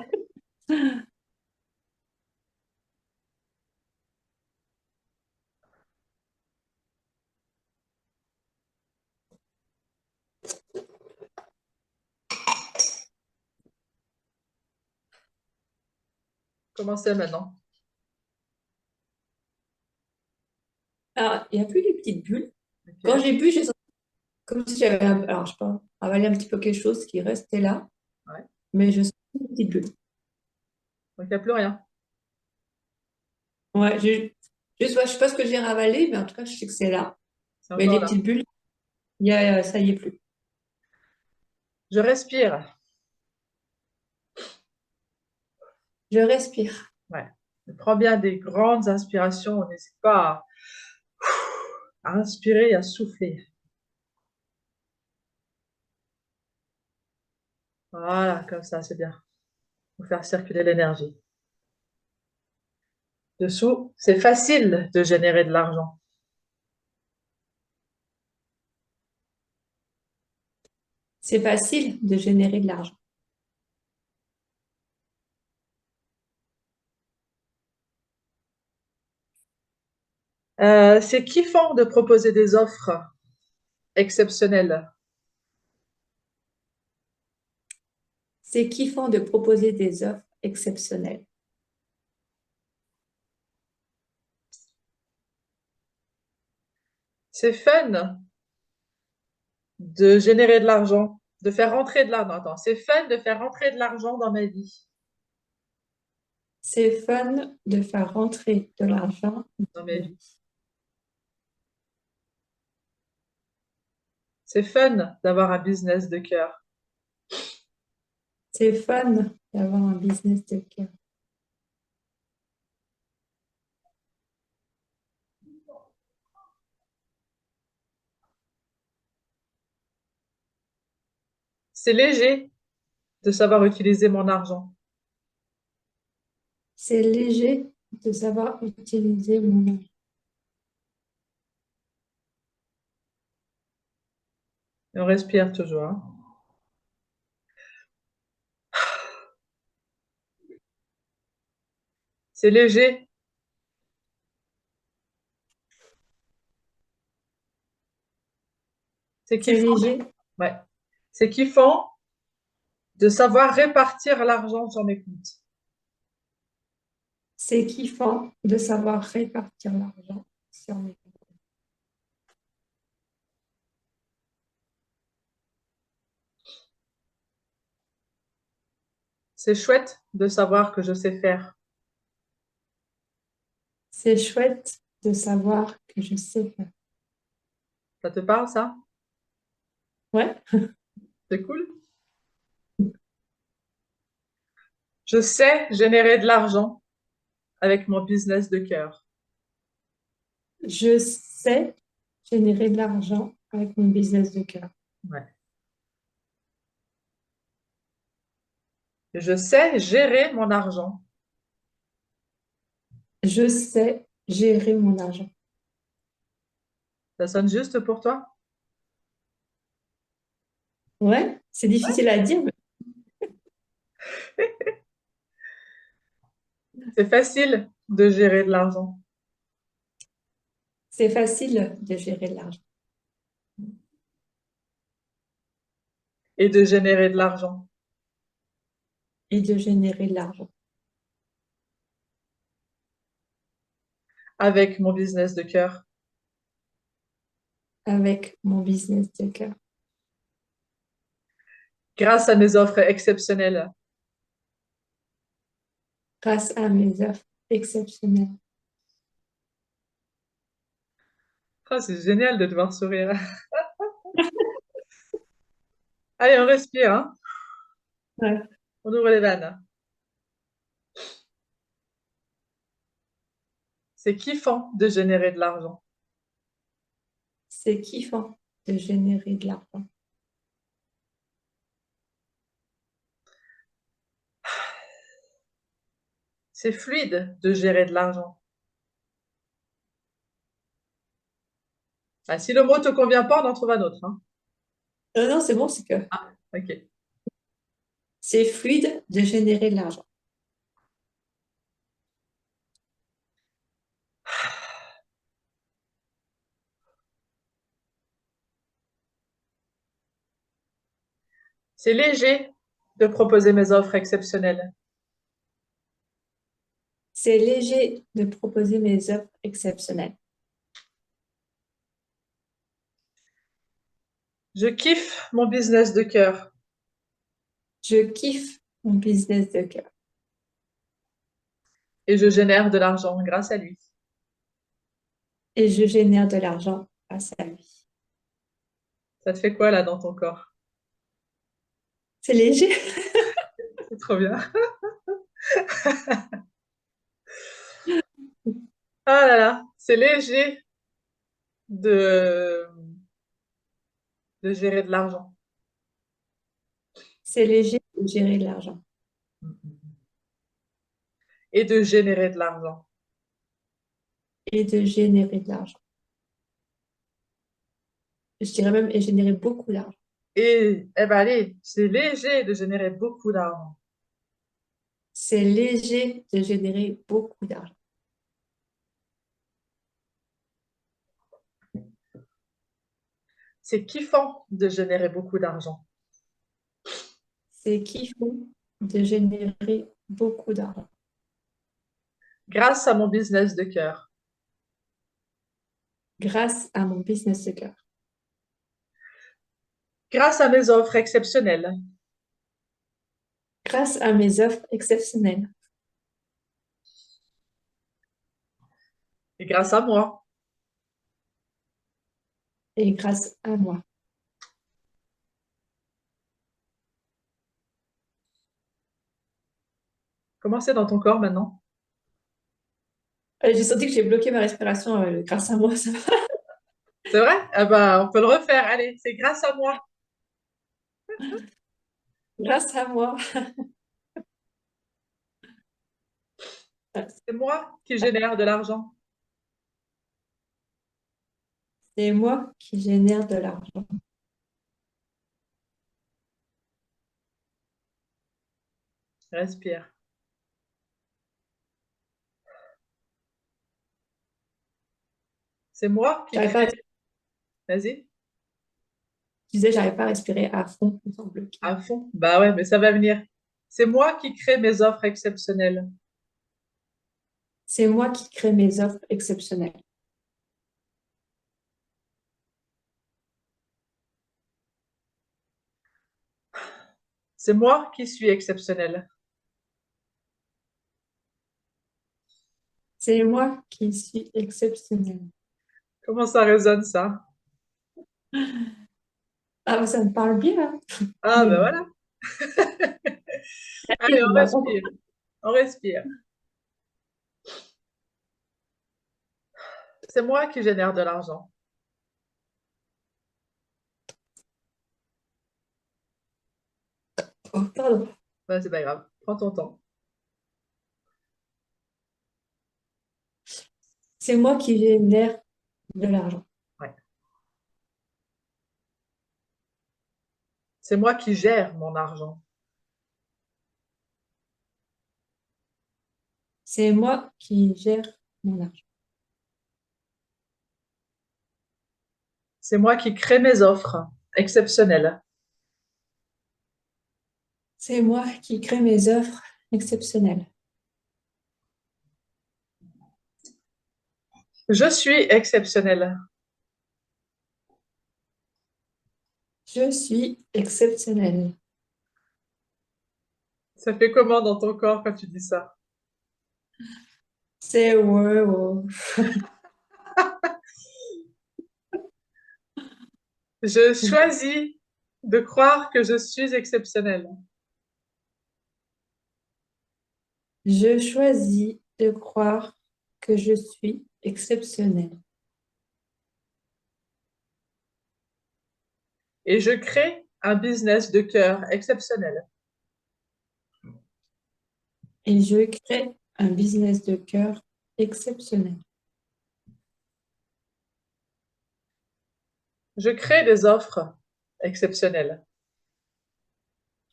Comment c'est maintenant? Alors, il n'y a plus les petites bulles. Quand Ok. j'ai bu, j'ai senti comme si j'avais, alors, je sais pas, avalé un petit peu quelque chose qui restait là, Ouais. mais je sens les petites bulles. Donc il n'y a plus rien. Ouais, je sais pas ce que j'ai ravalé, mais en tout cas, je sais que c'est là. C'est Mais encore les là. petites bulles, ça y est plus. Je respire. Je respire. Ouais. On prend bien des grandes inspirations. On n'hésite pas à inspirer et à souffler. Voilà, comme ça, c'est bien. Pour faire circuler l'énergie. Dessous, c'est facile de générer de l'argent. C'est facile de générer de l'argent. C'est kiffant de proposer des offres exceptionnelles. C'est kiffant de proposer des offres exceptionnelles. C'est fun de générer de l'argent, de faire rentrer de l'argent. Attends, c'est fun de faire rentrer de l'argent dans ma vie, C'est fun de faire rentrer de l'argent dans dans ma ma vie. vie. C'est fun d'avoir un business de cœur. C'est fun d'avoir un business de cœur. C'est léger de savoir utiliser mon argent. C'est léger de savoir utiliser mon argent. Et on respire toujours, hein. C'est léger. C'est C'est kiffant. léger. Ouais. C'est kiffant de savoir répartir l'argent sur mes comptes. C'est kiffant de savoir répartir l'argent sur mes comptes. C'est chouette de savoir que je sais faire. C'est chouette de savoir que je sais faire. Ça te parle, ça? Ouais. C'est cool. Je sais générer de l'argent avec mon business de cœur. Je sais générer de l'argent avec mon business de cœur. Ouais. Je sais gérer mon argent. Je sais gérer mon argent. Ça sonne juste pour toi? Ouais, c'est difficile à dire, mais C'est facile de gérer de l'argent c'est facile de gérer de l'argent et de générer de l'argent et de générer de l'argent avec mon business de cœur. avec mon business de cœur. Grâce à mes offres exceptionnelles. Grâce à mes offres exceptionnelles. Oh, c'est génial de devoir sourire. Allez, on respire, hein? Ouais. On ouvre les vannes. C'est kiffant de générer de l'argent. C'est kiffant de générer de l'argent. C'est fluide de gérer de l'argent. Ah, si le mot te convient pas, on en trouve un autre, hein. Non, c'est bon, c'est que Ah, ok. c'est fluide de générer de l'argent. C'est léger de proposer mes offres exceptionnelles. C'est léger de proposer mes offres exceptionnelles. Je kiffe mon business de cœur Je kiffe mon business de cœur et je génère de l'argent grâce à lui. et je génère de l'argent grâce à lui. Ça te fait quoi là dans ton corps? C'est léger. C'est trop bien. Ah là là, c'est léger de, de gérer de l'argent. C'est léger de gérer de l'argent Et de générer de l'argent. et de générer de l'argent. Je dirais même et générer beaucoup d'argent. Et, eh ben allez, c'est léger de générer beaucoup d'argent. C'est léger de générer beaucoup d'argent. C'est kiffant de générer beaucoup d'argent. C'est kiffant de générer beaucoup d'argent Grâce à mon business de cœur. grâce à mon business de cœur. Grâce à mes offres exceptionnelles. Grâce à mes offres exceptionnelles Et grâce à moi. et grâce à moi. Comment c'est dans ton corps maintenant? J'ai senti que j'ai bloqué ma respiration grâce à moi. Ça va. C'est vrai? Eh ben, on peut le refaire. Allez, c'est grâce à moi. Grâce à moi. C'est moi qui génère de l'argent. C'est moi qui génère de l'argent. Respire. C'est moi qui J'arrive pas à, crée. Vas-y, je disais, j'arrive pas à respirer à fond, ils sont bloqués. à fond. Bah ouais, mais ça va venir. C'est moi qui crée mes offres exceptionnelles. C'est moi qui crée mes offres exceptionnelles. C'est moi qui suis exceptionnelle. C'est moi qui suis exceptionnelle. Comment ça résonne, ça? Ah, ça me parle bien, hein. Ah, ben Mais voilà. Allez, on bah, respire. On respire. C'est moi qui génère de l'argent. oh, pardon. Ben, c'est pas grave. Prends ton temps. C'est moi qui génère de l'argent. Ouais. C'est moi qui gère mon argent. C'est moi qui gère mon argent. C'est moi qui crée mes offres exceptionnelles. C'est moi qui crée mes offres exceptionnelles. Je suis exceptionnelle. Je suis exceptionnelle. Ça fait comment dans ton corps quand tu dis ça? C'est ouais, ouais. Je choisis de croire que je suis exceptionnelle. Je choisis de croire que je suis exceptionnelle. Et je crée un business de cœur exceptionnel. Et je crée un business de cœur exceptionnel. Je crée des offres exceptionnelles.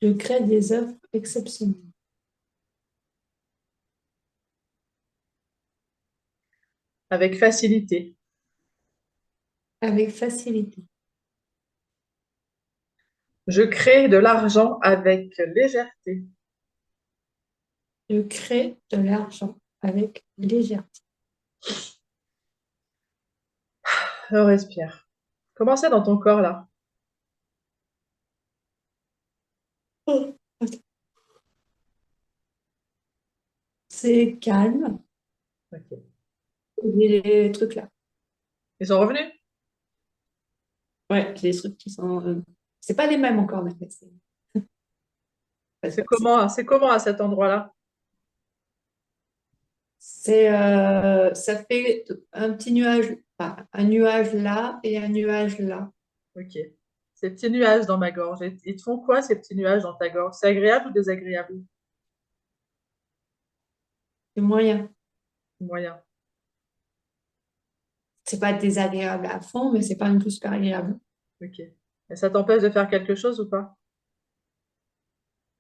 Je crée des offres exceptionnelles. Avec facilité. Avec facilité. Je crée de l'argent avec légèreté. Je crée de l'argent avec légèreté. Respire. Comment c'est dans ton corps là? Oh, attends. C'est calme. Ok. Les trucs là. Ils sont revenus? Ouais, j'ai des trucs qui sont. C'est pas les mêmes encore, mais C'est comment à cet endroit-là? ça fait un petit nuage, enfin, un nuage là et un nuage là. Ok. Ces petits nuages dans ma gorge. Ils te font quoi ces petits nuages dans ta gorge? C'est agréable ou désagréable? C'est moyen. Moyen. C'est pas désagréable à fond, mais c'est pas non plus super agréable. Ok. Et ça t'empêche de faire quelque chose ou pas?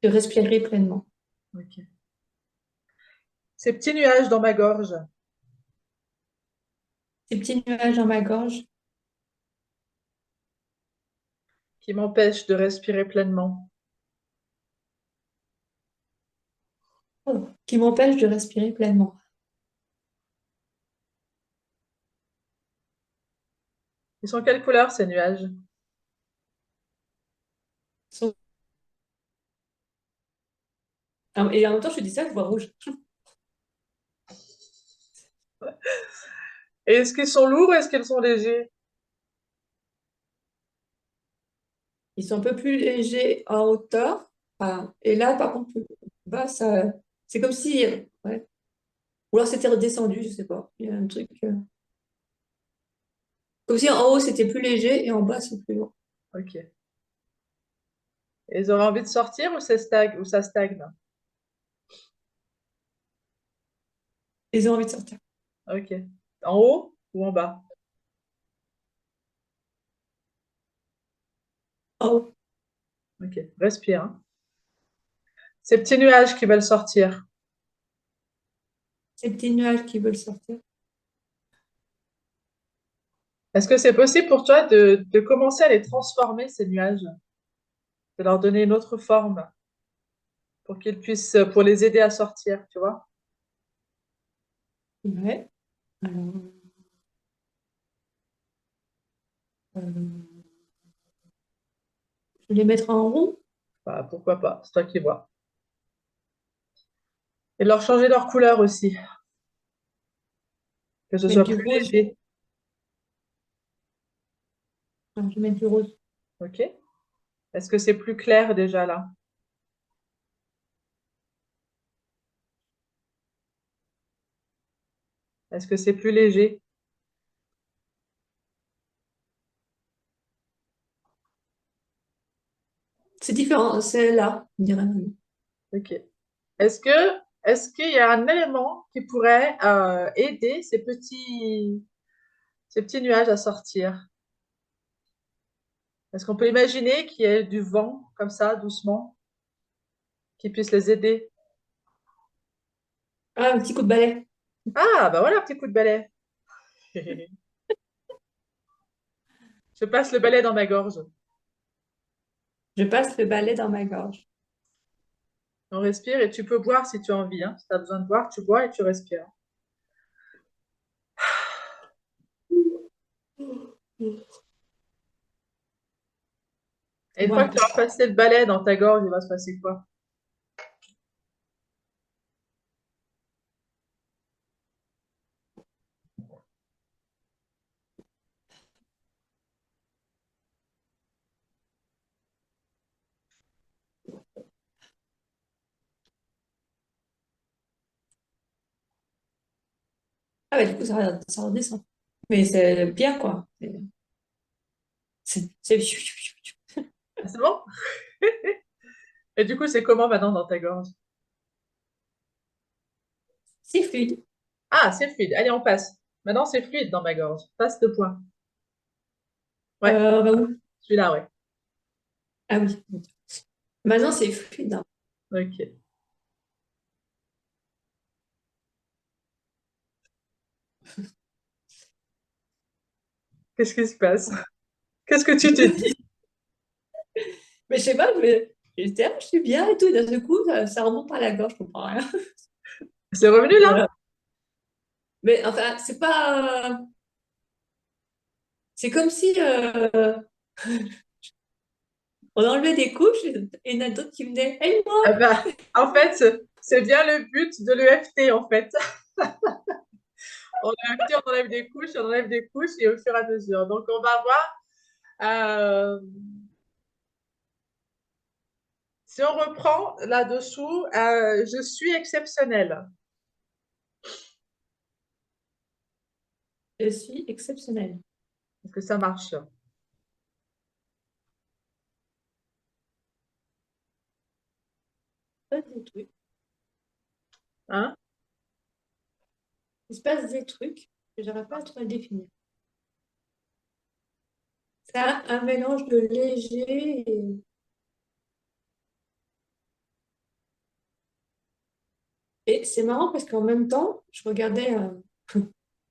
De respirer pleinement. Ok. Ces petits nuages dans ma gorge Ces petits nuages dans ma gorge qui m'empêchent de respirer pleinement. qui m'empêchent de respirer pleinement. Ils sont quelle couleur ces nuages? Sont- Et en même temps, je te dis ça, je vois rouge. Et est-ce qu'ils sont lourds ou est-ce qu'ils sont légers? Ils sont un peu plus légers en hauteur. Enfin, et là, par contre, plus bas, ça, c'est comme si, ouais. Ou alors c'était redescendu, je sais pas. Il y a un truc. Comme si en haut c'était plus léger et en bas c'est plus lourd. Ok. Et ils auraient envie de sortir ou ça stagne? Ils ont envie de sortir. Ok. En haut ou en bas? En haut. Ok. Respire, hein. Ces petits nuages qui veulent sortir. Ces petits nuages qui veulent sortir. Est-ce que c'est possible pour toi de commencer à les transformer, ces nuages, de leur donner une autre forme pour qu'ils puissent, pour les aider à sortir, tu vois? Ouais. Alors, euh, je vais les mettre en rond. Bah, pourquoi pas, c'est toi qui vois. Et de leur changer leur couleur aussi. Que ce Mettre soit du plus rouge. léger. Non, je vais mettre du rose. OK. Est-ce que c'est plus clair déjà là? Est-ce que c'est plus léger? C'est différent, c'est là, on dirait. OK. Est-ce que est-ce qu'il y a un élément qui pourrait aider ces petits nuages à sortir? Est-ce qu'on peut imaginer qu'il y ait du vent comme ça, doucement, qui puisse les aider? Ah, un petit coup de balai. Ah, bah voilà, un petit coup de balai. Je passe le balai dans ma gorge. Je passe le balai dans ma gorge. On respire et tu peux boire si tu as envie, hein. Si tu as besoin de boire, tu bois et tu respires. Et une fois Voilà. que tu auras passé le balai dans ta gorge, il va se passer quoi? Ah, bah, du coup, ça redescend. Mais c'est bien, quoi. C'est- Ah, c'est bon? Et du coup, c'est comment maintenant dans ta gorge? c'est fluide. Ah, c'est fluide. Allez, on passe. Maintenant, c'est fluide dans ma gorge. Passe le point. Ouais, Bah oui. celui-là, ouais. Ah oui. Maintenant, c'est fluide, hein. Ok. Qu'est-ce qui se passe? Qu'est-ce que tu te dis? Mais je sais pas, je suis bien et tout. Et d'un coup, ça remonte par la gorge, je comprends rien. C'est revenu là? Voilà. Mais enfin, c'est pas. C'est comme si on enlevait des couches et il y en a d'autres qui venaient. Ah Aide-moi! bah, en fait, c'est bien le but de l'EFT, en fait. En EFT, on enlève des couches et au fur et à mesure. Donc, on va voir. Si on reprend là-dessous, je suis exceptionnelle. Je suis exceptionnelle. Est-ce que ça marche? Il se passe des trucs. Hein? Il se passe des trucs que j'arrive pas à trop définir. C'est un mélange de léger et c'est marrant parce qu'en même temps, je regardais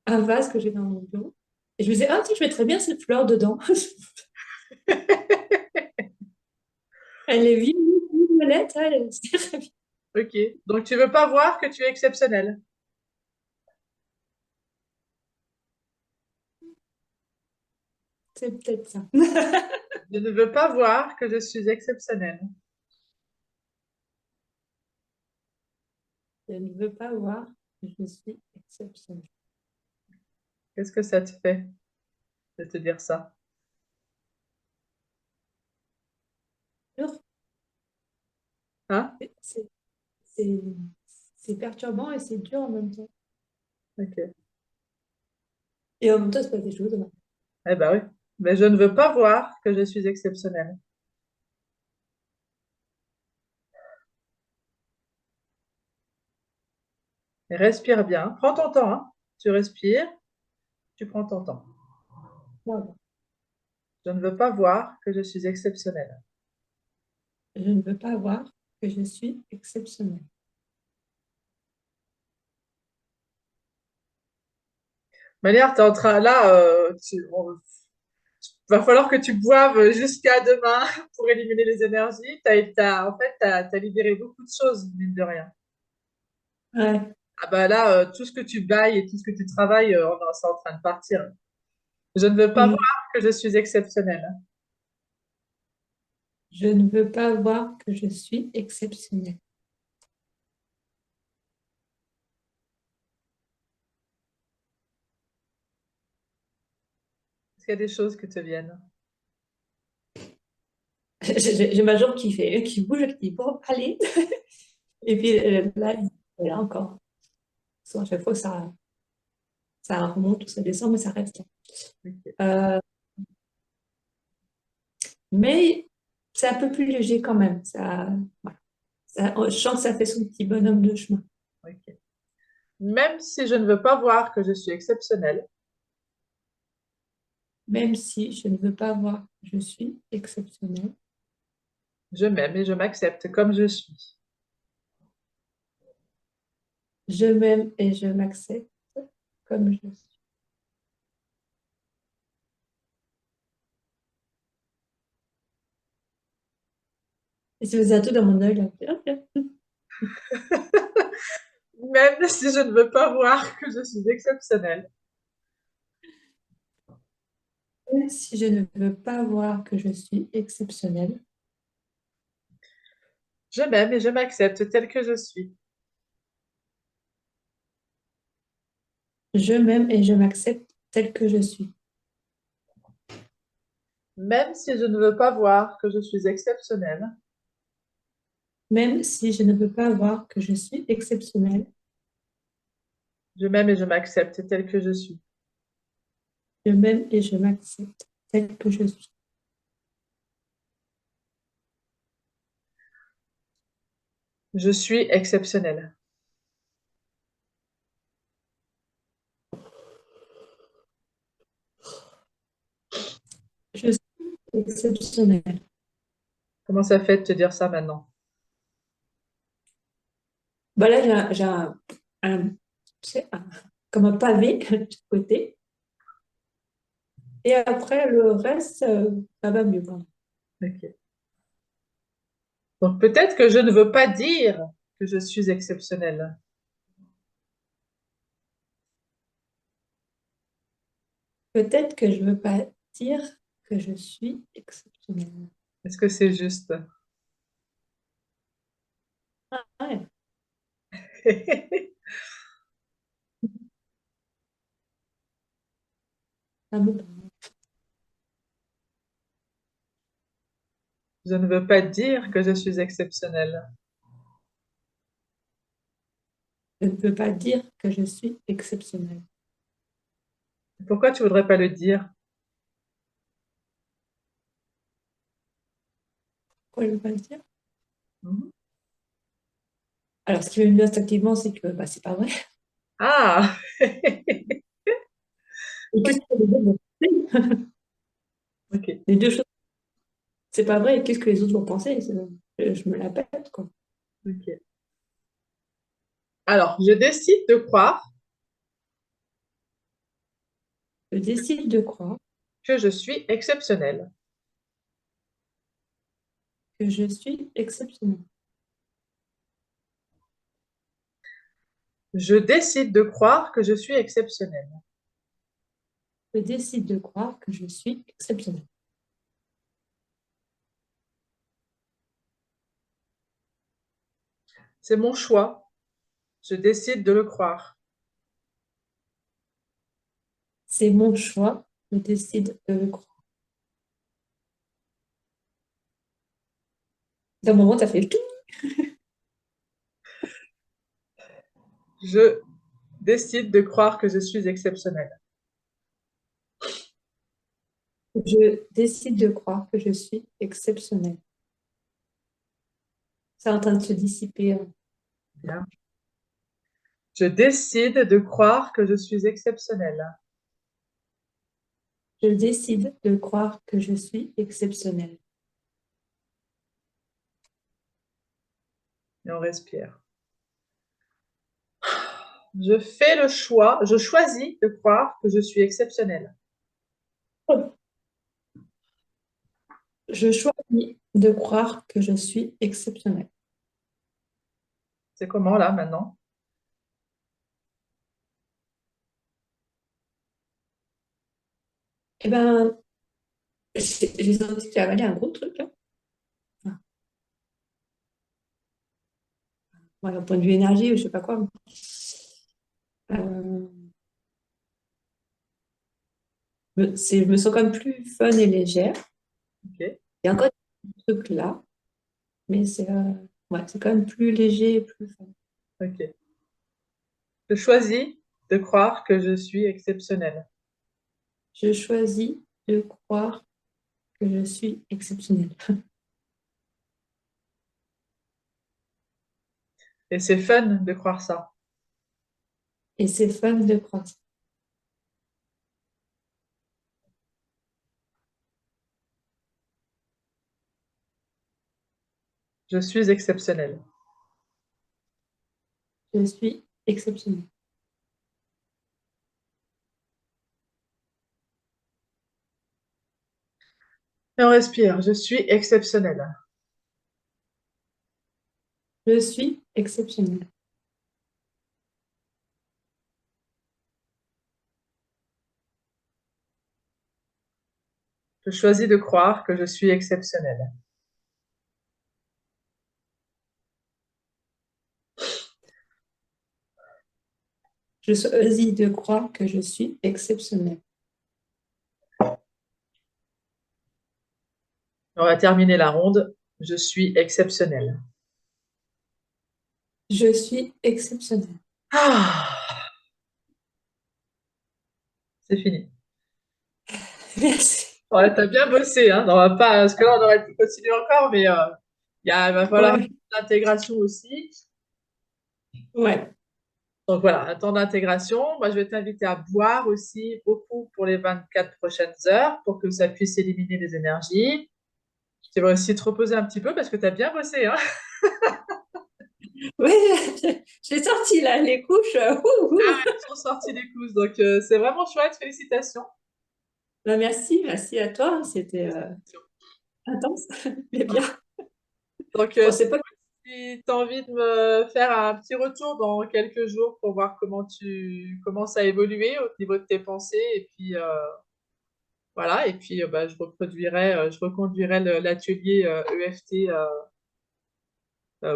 un vase que j'ai dans mon bureau et je me disais, ah, tiens, je mettrais bien cette fleur dedans. Elle est violette, elle, c'est très bien. Ok. Donc, tu veux pas voir que tu es exceptionnelle. C'est peut-être ça. Je ne veux pas voir que je suis exceptionnelle. Je ne veux pas voir que je suis exceptionnelle. Qu'est-ce que ça te fait de te dire ça? Dur. Hein? C'est c'est- c'est perturbant et c'est dur en même temps. Ok. Et en même temps, c'est pas des choses. Eh ben oui. Mais je ne veux pas voir que je suis exceptionnelle. Respire bien. Prends ton temps, hein. Tu respires, tu prends ton temps. Voilà. Je ne veux pas voir que je suis exceptionnelle. Je ne veux pas voir que je suis exceptionnelle. Manière, tu es en train, là, va falloir que tu boives jusqu'à demain pour éliminer les énergies. En fait, t'as libéré beaucoup de choses, mine de rien. Ouais. Ah bah là, tout ce que tu bailles et tout ce que tu travailles, c'est en train de partir. Je ne veux pas Mm. voir que je suis exceptionnelle. Je ne veux pas voir que je suis exceptionnelle. Est-ce qu'il y a des choses qui te viennent? J'ai ma jambe qui bouge, qui dit, bon, allez. Et puis là encore. So, à chaque fois, ça remonte ou ça descend, mais ça reste. Ok. Mais c'est un peu plus léger quand même. Voilà. Je sens que ça fait son petit bonhomme de chemin. Ok. Même si je ne veux pas voir que je suis exceptionnelle, Même si je ne veux pas voir que je suis exceptionnelle. je m'aime et je m'accepte comme je suis. Je m'aime et je m'accepte comme je suis. Et si vous êtes tout dans mon œil, là, ok. Même si je ne veux pas voir que je suis exceptionnelle, Même si je ne veux pas voir que je suis exceptionnelle. je m'aime et je m'accepte telle que je suis. Je m'aime et je m'accepte telle que je suis. Même si je ne veux pas voir que je suis exceptionnelle, Même si je ne veux pas voir que je suis exceptionnelle. je m'aime et je m'accepte telle que je suis. Je m'aime et je m'accepte telle que je suis. Je suis exceptionnelle. Je suis exceptionnelle. Comment ça fait de te dire ça maintenant? Bah là, j'ai tu sais, comme un pavé de côté. Et après, le reste, ça va mieux quand même. Ok. Donc peut-être que je ne veux pas dire que je suis exceptionnelle. Peut-être que je ne veux pas dire que je suis exceptionnelle. Est-ce que c'est juste? Ah, ouais, ça me va. Je ne veux pas dire que je suis exceptionnelle. Je ne peux pas dire que je suis exceptionnelle. Pourquoi tu voudrais pas le dire? Pourquoi je ne veux pas le dire? Mhm. Alors, ce qui me vient instinctivement, c'est que bah, c'est pas vrai. Ah, Et qu'est-ce que les autres vont penser? ok, Les deux choses, c'est pas vrai. Et qu'est-ce que les autres vont penser? Je me la pète, quoi. ok. Alors, je décide de croire Je décide de croire que je suis exceptionnelle. que je suis exceptionnelle. Je décide de croire que je suis exceptionnelle. Je décide de croire que je suis exceptionnelle. C'est mon choix. Je décide de le croire. C'est mon choix. Je décide de le croire. D'un moment, tu as fait tout. Je décide de croire que je suis exceptionnelle. Je décide de croire que je suis exceptionnelle. C'est en train de se dissiper. Bien. Je décide de croire que je suis exceptionnelle. Je décide de croire que je suis exceptionnelle. Et on respire. Je fais le choix, je choisis de croire que je suis exceptionnelle. Je choisis de croire que je suis exceptionnelle. C'est comment là maintenant? Eh ben, j'ai senti que tu as avalé un gros truc, là. Enfin, voilà, point de vue énergie, ou je sais pas quoi. Euh, je me sens comme plus fun et légère. Ok, Il y a encore des trucs là, mais ouais, c'est quand même plus léger et plus fun. ok. Je choisis de croire que je suis exceptionnelle. Je choisis de croire que je suis exceptionnelle. Et c'est fun de croire ça. Et c'est fun de croire ça. Je suis exceptionnelle. Je suis exceptionnelle. Et on respire. Je suis exceptionnelle. Je suis exceptionnelle. Je choisis de croire que je suis exceptionnelle. Je choisis de croire que je suis exceptionnelle. On va terminer la ronde. Je suis exceptionnelle. Je suis exceptionnelle. Ah, c'est fini. Merci. Ouais, t'as bien bossé, hein. On va pas, parce que là, on aurait pu continuer encore, mais il va falloir Ouais, l'intégration aussi. ouais. Donc voilà, un temps d'intégration. Moi, je vais t'inviter à boire aussi beaucoup pour les 24 prochaines heures pour que ça puisse éliminer les énergies. Tu vas aussi te reposer un petit peu parce que tu as bien bossé, hein. Oui, j'ai sorti là les couches. Ils sont sortis des coups. Donc, c'est vraiment chouette. Félicitations. Ben, merci, merci à toi. C'était intense, mais bien. Donc, Je pensais pas que... si tu as envie de me faire un petit retour dans quelques jours pour voir comment ça a évolué au niveau de tes pensées. Et puis, voilà. Et puis, bah, je reconduirai l'atelier EFT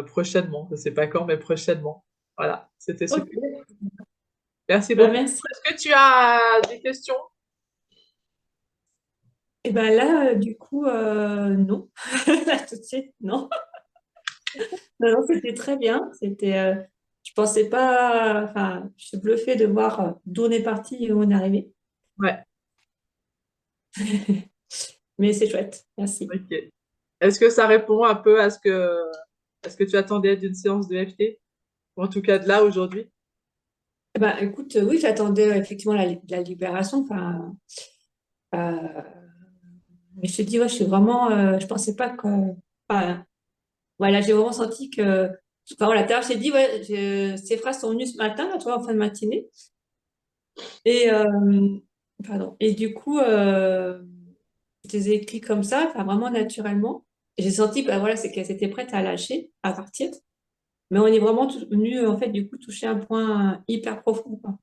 prochainement. Je ne sais pas quand, mais prochainement. Voilà. C'était Ok, super. Merci ben, beaucoup. merci. Est-ce que tu as des questions? Et ben là, du coup, non. Là, tout de suite, non. Non, non, c'était très bien. Je pensais pas, enfin, je suis bluffée de voir d'où on est parti et où on est arrivé. Ouais. Mais c'est chouette. Merci. Ok. Est-ce que ça répond un peu à ce que tu attendais d'une séance de FT? Ou en tout cas de là aujourd'hui? Eh ben, écoute, oui, j'attendais effectivement la libération. Enfin, euh, mais je te dis, ouais, je suis vraiment, je pensais pas que, enfin, voilà, j'ai vraiment senti que, enfin, voilà, tout à l'heure, je t'ai dit, ouais, ces phrases sont venues ce matin, là, tu vois, en fin de matinée. Et, pardon. Et du coup, je les ai écrits comme ça, enfin, vraiment naturellement. Et j'ai senti, bah, voilà, c'est qu'elles étaient prêtes à lâcher, à partir. Mais on est vraiment venu, en fait, du coup, toucher un point hyper profond, quoi,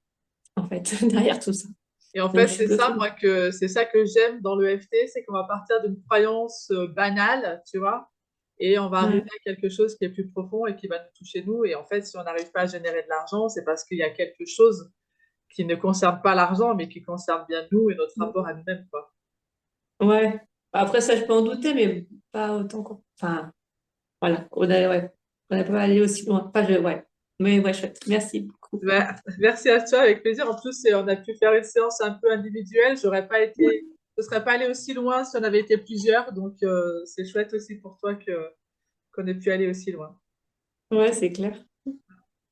en fait, derrière tout ça. Et en fait, Donc, je suis c'est ça, bluffée. moi, c'est ça que j'aime dans le FT, c'est qu'on va partir d'une croyance banale, tu vois, et on va arriver Ouais. à quelque chose qui est plus profond et qui va nous toucher nous. Et en fait, si on n'arrive pas à générer de l'argent, c'est parce qu'il y a quelque chose qui ne concerne pas l'argent, mais qui concerne bien nous et notre rapport à nous-mêmes, quoi. Ouais. Après ça, je peux en douter, mais pas autant qu'on... Enfin, voilà. Ouais. On n'a pas allé aussi loin. Ouais. Mais ouais, chouette. Merci beaucoup. Bah, merci à toi, avec plaisir. En plus, on a pu faire une séance un peu individuelle. Je ne serais pas allé aussi loin si on avait été plusieurs. Donc, c'est chouette aussi pour toi qu'on ait pu aller aussi loin. Ouais, c'est clair.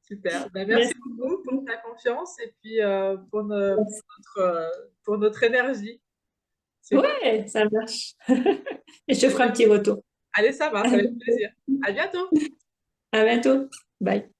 Super. Bah, merci Merci beaucoup pour beaucoup. ta confiance et puis Merci. pour notre énergie. Super. Ouais, ça marche. Et je te ferai un petit retour. Allez, ça marche, avec plaisir. À bientôt. À bientôt. Bye.